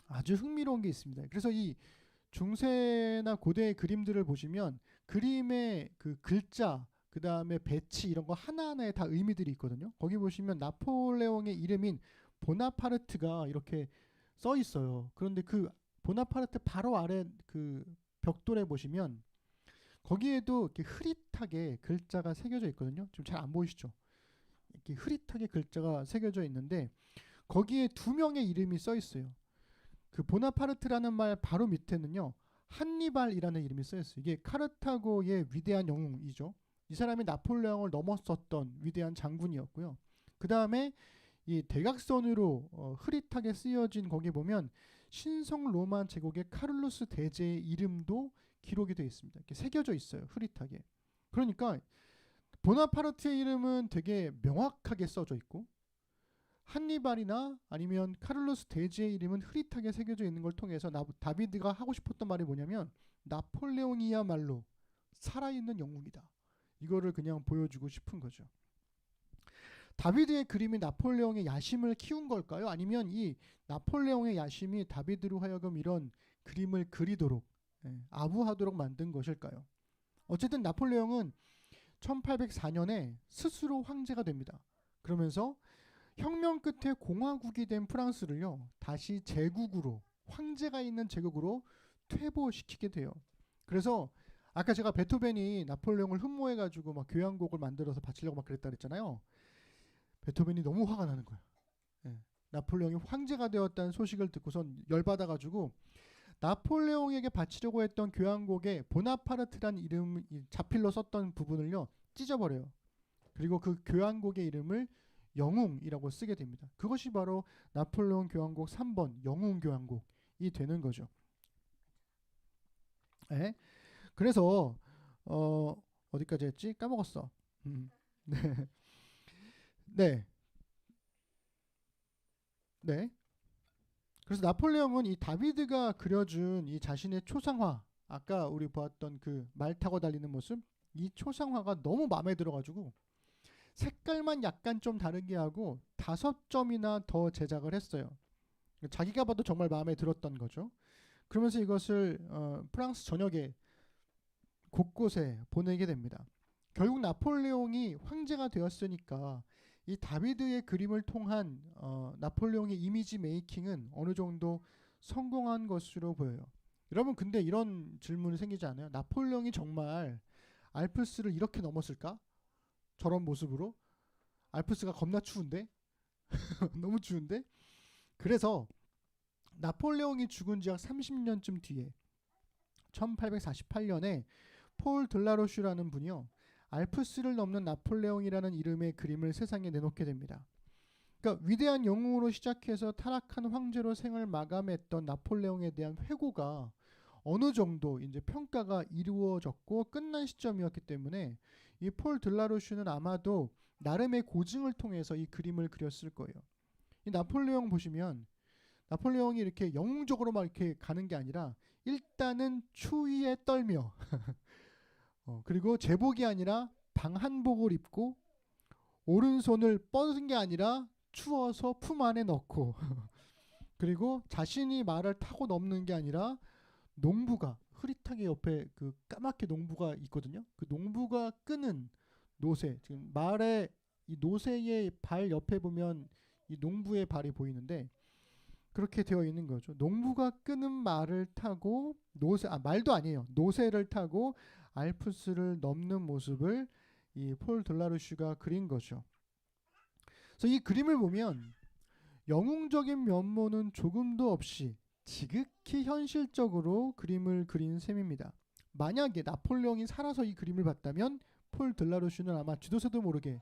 아주 흥미로운 게 있습니다. 그래서 이 중세나 고대의 그림들을 보시면 그림의 그 글자, 그 다음에 배치 이런 거 하나하나에 다 의미들이 있거든요. 거기 보시면 나폴레옹의 이름인 보나파르트가 이렇게 써 있어요. 그런데 그 보나파르트 바로 아래 그 벽돌에 보시면 거기에도 이렇게 흐릿하게 글자가 새겨져 있거든요. 좀 잘 안 보이시죠? 이렇게 흐릿하게 글자가 새겨져 있는데 거기에 두 명의 이름이 써 있어요. 그 보나파르트라는 말 바로 밑에는요, 한니발이라는 이름이 써 있어요. 이게 카르타고의 위대한 영웅이죠. 이 사람이 나폴레옹을 넘었었던 위대한 장군이었고요. 그 다음에 이 대각선으로 흐릿하게 쓰여진 거기 보면 신성 로마 제국의 카를로스 대제의 이름도 기록이 되어 있습니다. 이렇게 새겨져 있어요. 흐릿하게. 그러니까 보나파르트의 이름은 되게 명확하게 써져 있고 한니발이나 아니면 카를로스 대제의 이름은 흐릿하게 새겨져 있는 걸 통해서 다비드가 하고 싶었던 말이 뭐냐면 나폴레옹이야말로 살아있는 영웅이다. 이거를 그냥 보여주고 싶은 거죠. 다비드의 그림이 나폴레옹의 야심을 키운 걸까요? 아니면 이 나폴레옹의 야심이 다비드로 하여금 이런 그림을 그리도록 아부하도록 만든 것일까요? 어쨌든 나폴레옹은 1804년에 스스로 황제가 됩니다. 그러면서 혁명 끝에 공화국이 된 프랑스를요, 다시 제국으로, 황제가 있는 제국으로 퇴보시키게 돼요. 그래서 아까 제가 베토벤이 나폴레옹을 흠모해가지고 막 교향곡을 만들어서 바치려고 막 그랬다 그랬잖아요. 베토벤이 너무 화가 나는 거야. 나폴레옹이 황제가 되었다는 소식을 듣고선 열받아가지고 나폴레옹에게 바치려고 했던 교향곡에 보나파르트란 이름 자필로 썼던 부분을요 찢어버려요. 그리고 그 교향곡의 이름을 영웅이라고 쓰게 됩니다. 그것이 바로 나폴레옹 교향곡 3번 영웅 교향곡이 되는 거죠. 네? 그래서 어디까지 했지? 까먹었어. 네. 네. 네. 그래서 나폴레옹은 이 다비드가 그려준 이 자신의 초상화, 아까 우리 보았던 그 말 타고 달리는 모습, 이 초상화가 너무 마음에 들어가지고 색깔만 약간 좀 다르게 하고 5점이나 더 제작을 했어요. 자기가 봐도 정말 마음에 들었던 거죠. 그러면서 이것을 프랑스 전역에 곳곳에 보내게 됩니다. 결국 나폴레옹이 황제가 되었으니까 이 다비드의 그림을 통한 나폴레옹의 이미지 메이킹은 어느 정도 성공한 것으로 보여요. 여러분, 근데 이런 질문이 생기지 않아요? 나폴레옹이 정말 알프스를 이렇게 넘었을까? 저런 모습으로? 알프스가 겁나 추운데? 너무 추운데? 그래서 나폴레옹이 죽은 지 약 30년쯤 뒤에 1848년에 폴 들라로슈라는 분이요, 알프스를 넘는 나폴레옹이라는 이름의 그림을 세상에 내놓게 됩니다. 그러니까 위대한 영웅으로 시작해서 타락한 황제로 생을 마감했던 나폴레옹에 대한 회고가 어느 정도 이제 평가가 이루어졌고 끝난 시점이었기 때문에 이 폴 들라로슈는 아마도 나름의 고증을 통해서 이 그림을 그렸을 거예요. 이 나폴레옹 보시면 나폴레옹이 이렇게 영웅적으로 막 이렇게 가는 게 아니라 일단은 추위에 떨며 그리고 제복이 아니라 방한복을 입고 오른손을 뻗은 게 아니라 추워서 품 안에 넣고 그리고 자신이 말을 타고 넘는 게 아니라 농부가 흐릿하게 옆에 그 까맣게 농부가 있거든요. 그 농부가 끄는 노새, 지금 말의 이 노새의 발 옆에 보면 이 농부의 발이 보이는데 그렇게 되어 있는 거죠. 농부가 끄는 말을 타고 말도 아니에요. 노새를 타고 알프스를 넘는 모습을 이 폴 들라루슈가 그린 거죠. 그래서 이 그림을 보면 영웅적인 면모는 조금도 없이 지극히 현실적으로 그림을 그린 셈입니다. 만약에 나폴레옹이 살아서 이 그림을 봤다면 폴 들라루슈는 아마 쥐도새도 모르게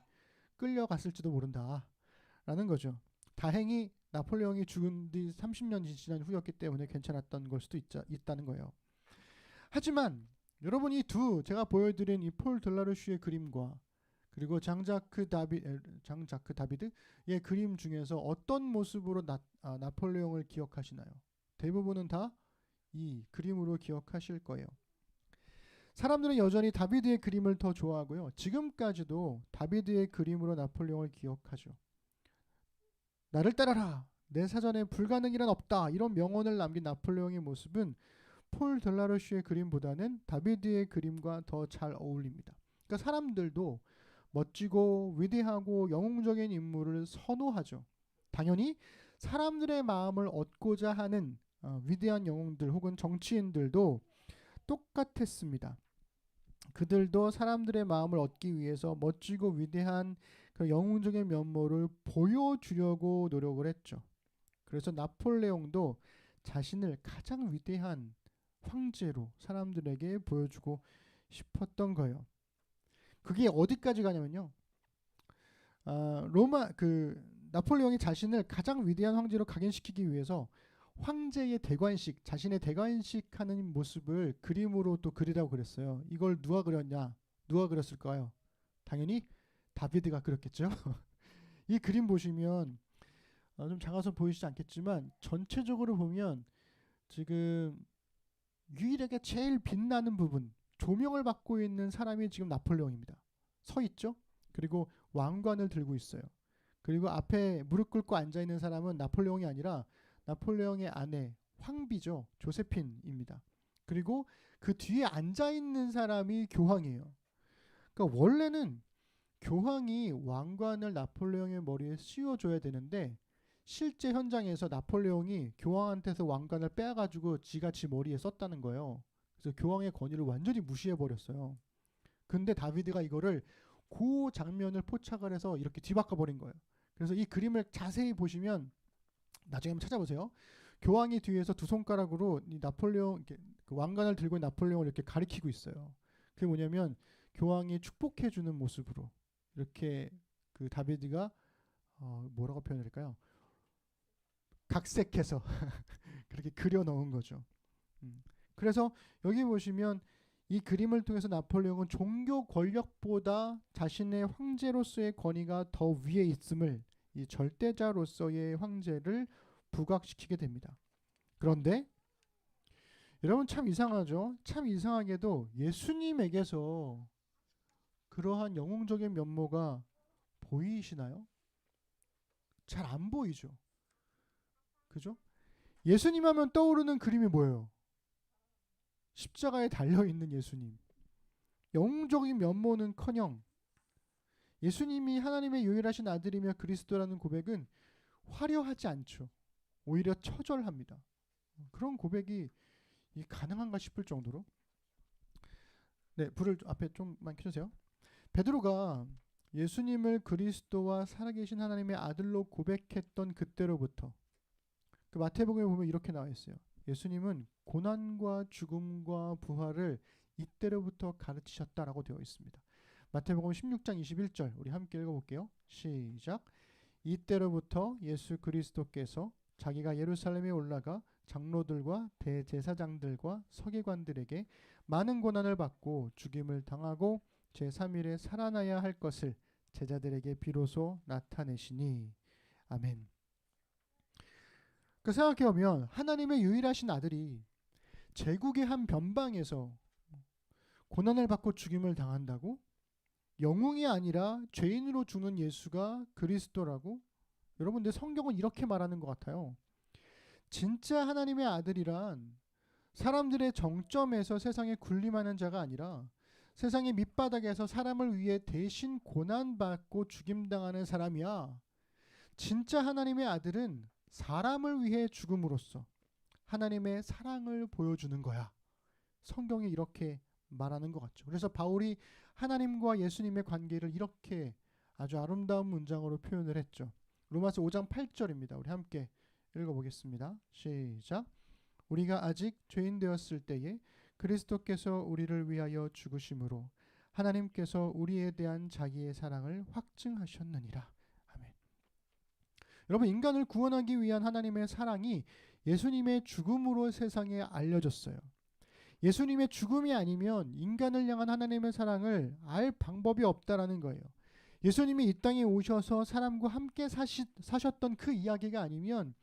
끌려갔을지도 모른다라는 거죠. 다행히 나폴레옹이 죽은 뒤 30년이 지난 후였기 때문에 괜찮았던 걸 수도 있다는 거예요. 하지만 여러분, 이 제가 보여드린 이 폴 들라루슈의 그림과 그리고 장자크 다비드의 그림 중에서 어떤 모습으로 나폴레옹을 기억하시나요? 대부분은 다 이 그림으로 기억하실 거예요. 사람들은 여전히 다비드의 그림을 더 좋아하고요. 지금까지도 다비드의 그림으로 나폴레옹을 기억하죠. 나를 따라라. 내 사전에 불가능이란 없다. 이런 명언을 남긴 나폴레옹의 모습은 폴 들라루슈의 그림보다는 다비드의 그림과 더 잘 어울립니다. 그러니까 사람들도 멋지고 위대하고 영웅적인 인물을 선호하죠. 당연히 사람들의 마음을 얻고자 하는 위대한 영웅들 혹은 정치인들도 똑같았습니다. 그들도 사람들의 마음을 얻기 위해서 멋지고 위대한 그 영웅적인 면모를 보여주려고 노력을 했죠. 그래서 나폴레옹도 자신을 가장 위대한 황제로 사람들에게 보여주고 싶었던 거예요. 그게 어디까지 가냐면요. 나폴레옹이 자신을 가장 위대한 황제로 각인시키기 위해서 황제의 대관식, 자신의 대관식하는 모습을 그림으로 또 그리라고 그랬어요. 이걸 누가 그렸냐? 누가 그렸을까요? 당연히 다비드가 그렸겠죠. 이 그림 보시면 좀 작아서 보이시지 않겠지만 전체적으로 보면 지금 유일하게 제일 빛나는 부분, 조명을 받고 있는 사람이 지금 나폴레옹입니다. 서 있죠? 그리고 왕관을 들고 있어요. 그리고 앞에 무릎 꿇고 앉아 있는 사람은 나폴레옹이 아니라 나폴레옹의 아내 황비죠. 조세핀입니다. 그리고 그 뒤에 앉아 있는 사람이 교황이에요. 그러니까 원래는 교황이 왕관을 나폴레옹의 머리에 씌워줘야 되는데 실제 현장에서 나폴레옹이 교황한테서 왕관을 빼가지고 지가 지 머리에 썼다는 거예요. 그래서 교황의 권위를 완전히 무시해버렸어요. 근데 다비드가 이거를 그 장면을 포착을 해서 이렇게 뒤바꿔 버린 거예요. 그래서 이 그림을 자세히 보시면 나중에 한번 찾아보세요. 교황이 뒤에서 두 손가락으로 이 나폴레옹 이렇게 그 왕관을 들고 있는 나폴레옹을 이렇게 가리키고 있어요. 그게 뭐냐면 교황이 축복해주는 모습으로 이렇게 그 다비드가 뭐라고 표현할까요? 각색해서 그렇게 그려 넣은 거죠. 그래서 여기 보시면 이 그림을 통해서 나폴레옹은 종교 권력보다 자신의 황제로서의 권위가 더 위에 있음을, 이 절대자로서의 황제를 부각시키게 됩니다. 그런데 여러분 참 이상하죠? 참 이상하게도 예수님에게서 그러한 영웅적인 면모가 보이시나요? 잘 안 보이죠. 그죠? 예수님 하면 떠오르는 그림이 뭐예요? 십자가에 달려있는 예수님. 영웅적인 면모는커녕 예수님이 하나님의 유일하신 아들이며 그리스도라는 고백은 화려하지 않죠. 오히려 처절합니다. 그런 고백이 가능한가 싶을 정도로. 네, 불을 앞에 좀만 켜주세요. 베드로가 예수님을 그리스도와 살아계신 하나님의 아들로 고백했던 그때로부터 그 마태복음에 보면 이렇게 나와 있어요. 예수님은 고난과 죽음과 부활을 이때로부터 가르치셨다라고 되어 있습니다. 마태복음 16장 21절 우리 함께 읽어볼게요. 시작. 이때로부터 예수 그리스도께서 자기가 예루살렘에 올라가 장로들과 대제사장들과 서기관들에게 많은 고난을 받고 죽임을 당하고 제3일에 살아나야 할 것을 제자들에게 비로소 나타내시니. 아멘. 그 생각해보면 하나님의 유일하신 아들이 제국의 한 변방에서 고난을 받고 죽임을 당한다고? 영웅이 아니라 죄인으로 죽는 예수가 그리스도라고? 여러분들 성경은 이렇게 말하는 것 같아요. 진짜 하나님의 아들이란 사람들의 정점에서 세상에 군림하는 자가 아니라 세상의 밑바닥에서 사람을 위해 대신 고난받고 죽임당하는 사람이야. 진짜 하나님의 아들은 사람을 위해 죽음으로써 하나님의 사랑을 보여주는 거야. 성경이 이렇게 말하는 것 같죠. 그래서 바울이 하나님과 예수님의 관계를 이렇게 아주 아름다운 문장으로 표현을 했죠. 로마서 5장 8절입니다. 우리 함께 읽어보겠습니다. 시작. 우리가 아직 죄인 되었을 때에 그리스도께서 우리를 위하여 죽으심으로 하나님께서 우리에 대한 자기의 사랑을 확증하셨느니라. 아멘. 여러분, 인간을 구원하기 위한 하나님의 사랑이 예수님의 죽음으로 세상에 알려졌어요. 예수님의 죽음이 아니면 인간을 향한 하나님의 사랑을 알 방법이 없다라는 거예요. 예수님이 이 땅에 오셔서 사람과 함께 사셨던 그 이야기가 아니면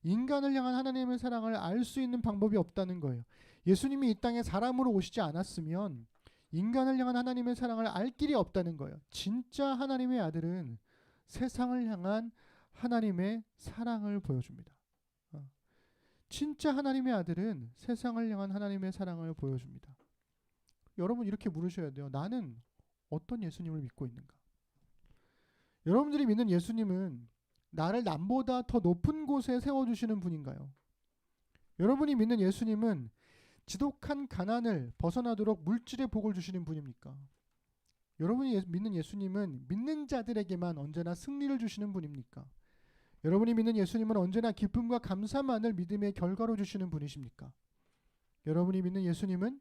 인간을 향한 하나님의 사랑을 알 수 있는 방법이 없다는 거예요. 예수님이 이 땅에 사람으로 오시지 않았으면 인간을 향한 하나님의 사랑을 알 길이 없다는 거예요. 진짜 하나님의 아들은 세상을 향한 하나님의 사랑을 보여줍니다. 진짜 하나님의 아들은 세상을 향한 하나님의 사랑을 보여줍니다. 여러분 이렇게 물으셔야 돼요. 나는 어떤 예수님을 믿고 있는가? 여러분들이 믿는 예수님은 나를 남보다 더 높은 곳에 세워주시는 분인가요? 여러분이 믿는 예수님은 지독한 가난을 벗어나도록 물질의 복을 주시는 분입니까? 여러분이 믿는 예수님은 믿는 자들에게만 언제나 승리를 주시는 분입니까? 여러분이 믿는 예수님은 언제나 기쁨과 감사만을 믿음의 결과로 주시는 분이십니까? 여러분이 믿는 예수님은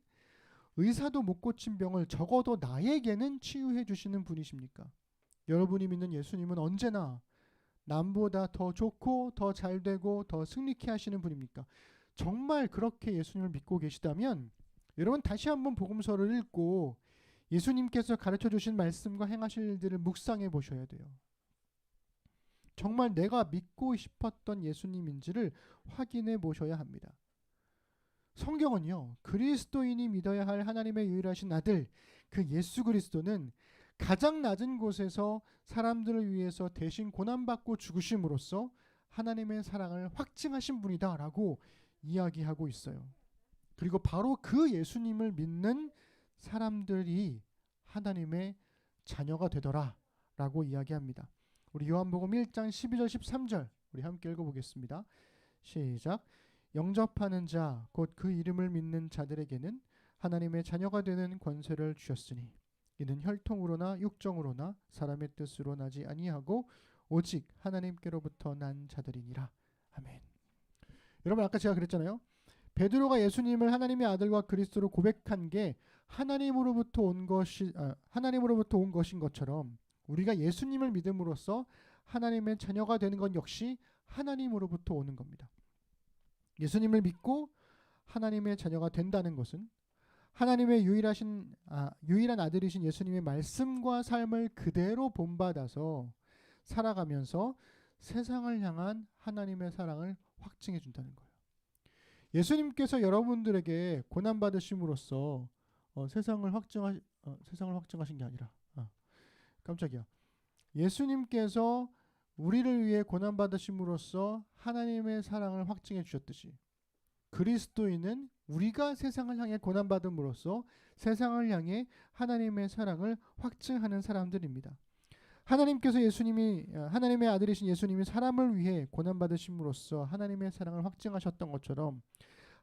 의사도 못 고친 병을 적어도 나에게는 치유해 주시는 분이십니까? 여러분이 믿는 예수님은 언제나 남보다 더 좋고 더 잘되고 더 승리케 하시는 분입니까? 정말 그렇게 예수님을 믿고 계시다면 여러분 다시 한번 복음서를 읽고 예수님께서 가르쳐 주신 말씀과 행하실 일들을 묵상해 보셔야 돼요. 정말 내가 믿고 싶었던 예수님인지를 확인해 보셔야 합니다. 성경은요, 그리스도인이 믿어야 할 하나님의 유일하신 아들, 그 예수 그리스도는 가장 낮은 곳에서 사람들을 위해서 대신 고난받고 죽으심으로써 하나님의 사랑을 확증하신 분이다 라고 이야기하고 있어요. 그리고 바로 그 예수님을 믿는 사람들이 하나님의 자녀가 되더라 라고 이야기합니다. 우리 요한복음 1장 12절 13절 우리 함께 읽어보겠습니다. 시작. 영접하는 자 곧 그 이름을 믿는 자들에게는 하나님의 자녀가 되는 권세를 주셨으니 이는 혈통으로나 육정으로나 사람의 뜻으로 나지 아니하고 오직 하나님께로부터 난 자들이니라. 아멘. 여러분 아까 제가 그랬잖아요. 베드로가 예수님을 하나님의 아들과 그리스도로 고백한 게 하나님으로부터 온 것인 것처럼 우리가 예수님을 믿음으로써 하나님의 자녀가 되는 건 역시 하나님으로부터 오는 겁니다. 예수님을 믿고 하나님의 자녀가 된다는 것은 하나님의 유일한 아들이신 예수님의 말씀과 삶을 그대로 본받아서 살아가면서 세상을 향한 하나님의 사랑을 확증해 준다는 거예요. 예수님께서 여러분들에게 고난 받으심으로써 세상을 확증하신 게 아니라 깜짝이야. 예수님께서 우리를 위해 고난 받으심으로써 하나님의 사랑을 확증해 주셨듯이 그리스도인은 우리가 세상을 향해 고난 받음으로써 세상을 향해 하나님의 사랑을 확증하는 사람들입니다. 하나님의 아들이신 예수님이 사람을 위해 고난 받으심으로써 하나님의 사랑을 확증하셨던 것처럼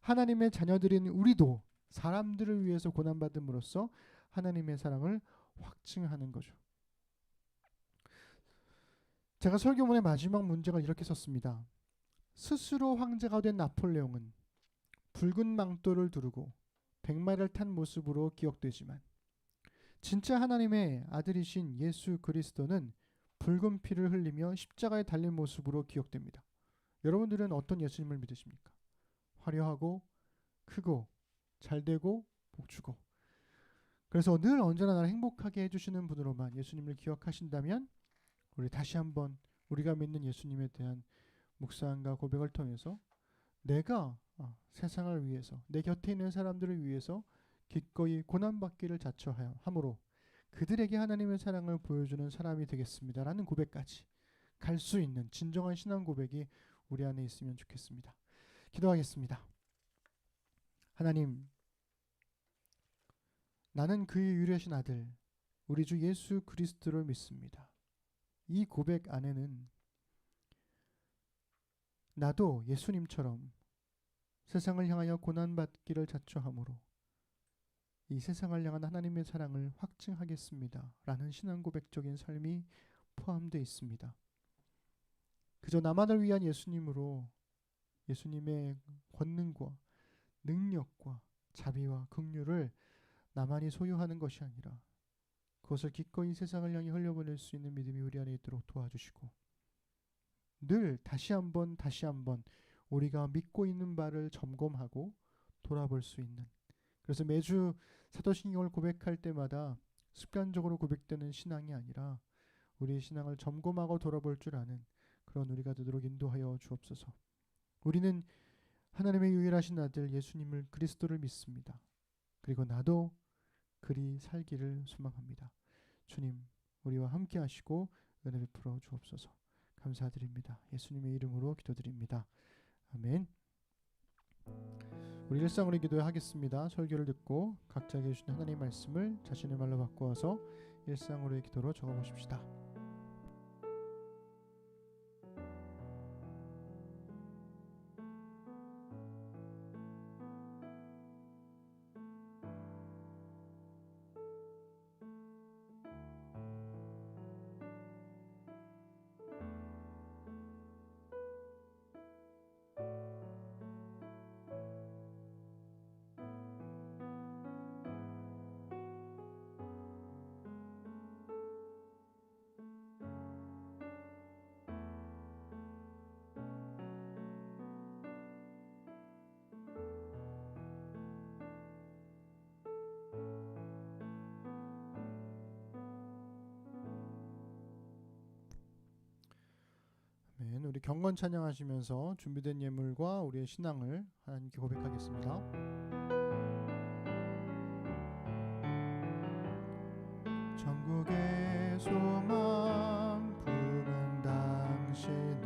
하나님의 자녀들인 우리도 사람들을 위해서 고난 받음으로써 하나님의 사랑을 확증하는 거죠. 제가 설교문의 마지막 문장을 이렇게 썼습니다. 스스로 황제가 된 나폴레옹은 붉은 망토를 두르고 백마를 탄 모습으로 기억되지만 진짜 하나님의 아들이신 예수 그리스도는 붉은 피를 흘리며 십자가에 달린 모습으로 기억됩니다. 여러분들은 어떤 예수님을 믿으십니까? 화려하고 크고 잘되고 복주고 그래서 늘 언제나 나를 행복하게 해주시는 분으로만 예수님을 기억하신다면 우리 다시 한번 우리가 믿는 예수님에 대한 묵상과 고백을 통해서 내가 세상을 위해서 내 곁에 있는 사람들을 위해서 기꺼이 고난받기를 자처함으로 그들에게 하나님의 사랑을 보여주는 사람이 되겠습니다라는 고백까지 갈 수 있는 진정한 신앙 고백이 우리 안에 있으면 좋겠습니다. 기도하겠습니다. 하나님, 나는 그의 유일하신 아들 우리 주 예수 그리스도를 믿습니다. 이 고백 안에는 나도 예수님처럼 세상을 향하여 고난받기를 자처함으로 이 세상을 향한 하나님의 사랑을 확증하겠습니다 라는 신앙 고백적인 삶이 포함되어 있습니다. 그저 나만을 위한 예수님으로 예수님의 권능과 능력과 자비와 긍휼을 나만이 소유하는 것이 아니라 그것을 기꺼이 세상을 향해 흘려보낼 수 있는 믿음이 우리 안에 있도록 도와주시고 늘 다시 한번 우리가 믿고 있는 바를 점검하고 돌아볼 수 있는 그래서 매주 사도신경을 고백할 때마다 습관적으로 고백되는 신앙이 아니라 우리의 신앙을 점검하고 돌아볼 줄 아는 그런 우리가 되도록 인도하여 주옵소서. 우리는 하나님의 유일하신 아들 예수님을 그리스도를 믿습니다. 그리고 나도 그리 살기를 소망합니다. 주님 우리와 함께 하시고 은혜 베풀어 주옵소서. 감사드립니다. 예수님의 이름으로 기도드립니다. 아멘. 우리 일상으로 기도하겠습니다. 설교를 듣고 각자에게 주신 하나님의 말씀을 자신의 말로 바꾸어서 일상으로의 기도로 적어보십시다. 아멘. 우리 경건 찬양하시면서 준비된 예물과 우리의 신앙을 하나님께 고백하겠습니다. 전국의 소망 품은 당신은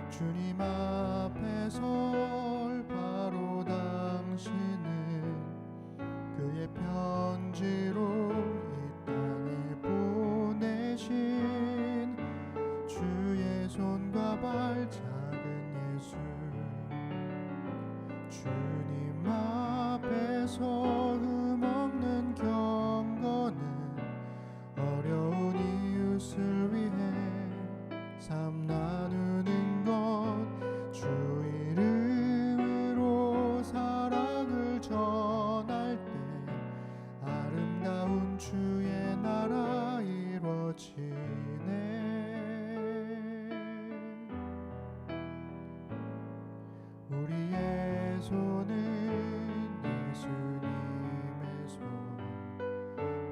주님 앞에 설 바로 당신은 그의 편지로 이 땅에 보내신 주의 손과 발 작은 예수 주님 앞에서 흠없는 경건은 어려운 이웃을 위해 삶 나누는 것 주 이름으로 사랑을 전할 때 아름다운 주의 나라 이루어지네. 우리의 손은 예수님의 손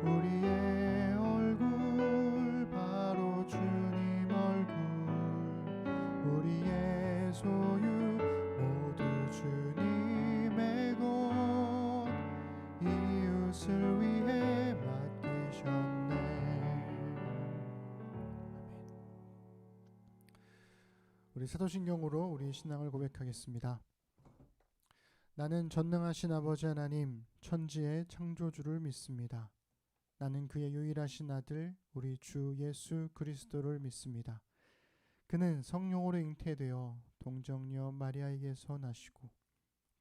우리의 얼굴 바로 주님 얼굴 우리의 손 우리 사도신경으로 우리 신앙을 고백하겠습니다. 나는 전능하신 아버지 하나님, 천지의 창조주를 믿습니다. 나는 그의 유일하신 아들, 우리 주 예수 그리스도를 믿습니다. 그는 성령으로 잉태되어 동정녀 마리아에게서 나시고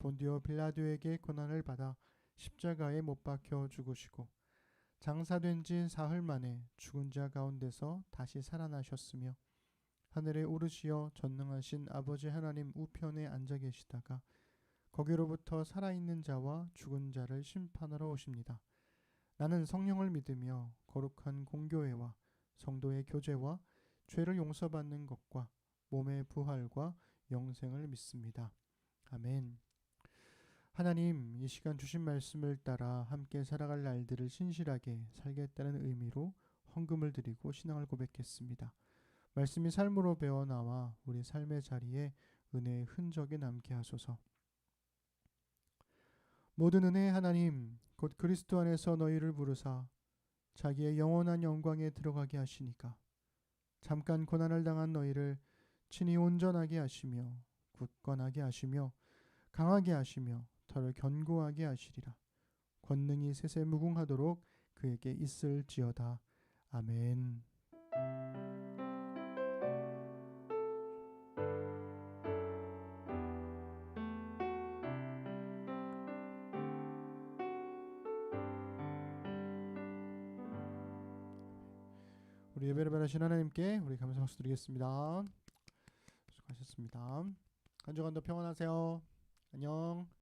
본디오 빌라도에게 고난을 받아 십자가에 못 박혀 죽으시고 장사된 지 사흘 만에 죽은 자 가운데서 다시 살아나셨으며 하늘에 오르시어 전능하신 아버지 하나님 우편에 앉아 계시다가 거기로부터 살아있는 자와 죽은 자를 심판하러 오십니다. 나는 성령을 믿으며 거룩한 공교회와 성도의 교제와 죄를 용서받는 것과 몸의 부활과 영생을 믿습니다. 아멘. 하나님, 이 시간 주신 말씀을 따라 함께 살아갈 날들을 신실하게 살겠다는 의미로 헌금을 드리고 신앙을 고백했습니다. 말씀이 삶으로 배어나와 우리 삶의 자리에 은혜의 흔적이 남게 하소서. 모든 은혜의 하나님, 곧 그리스도 안에서 너희를 부르사 자기의 영원한 영광에 들어가게 하시니까 잠깐 고난을 당한 너희를 친히 온전하게 하시며 굳건하게 하시며 강하게 하시며 더를 견고하게 하시리라. 권능이 세세 무궁하도록 그에게 있을지어다. 아멘. 우리 예배를 바라신 하나님께 우리 감사 박수 드리겠습니다. 수고하셨습니다. 한 주간도 평안하세요. 안녕.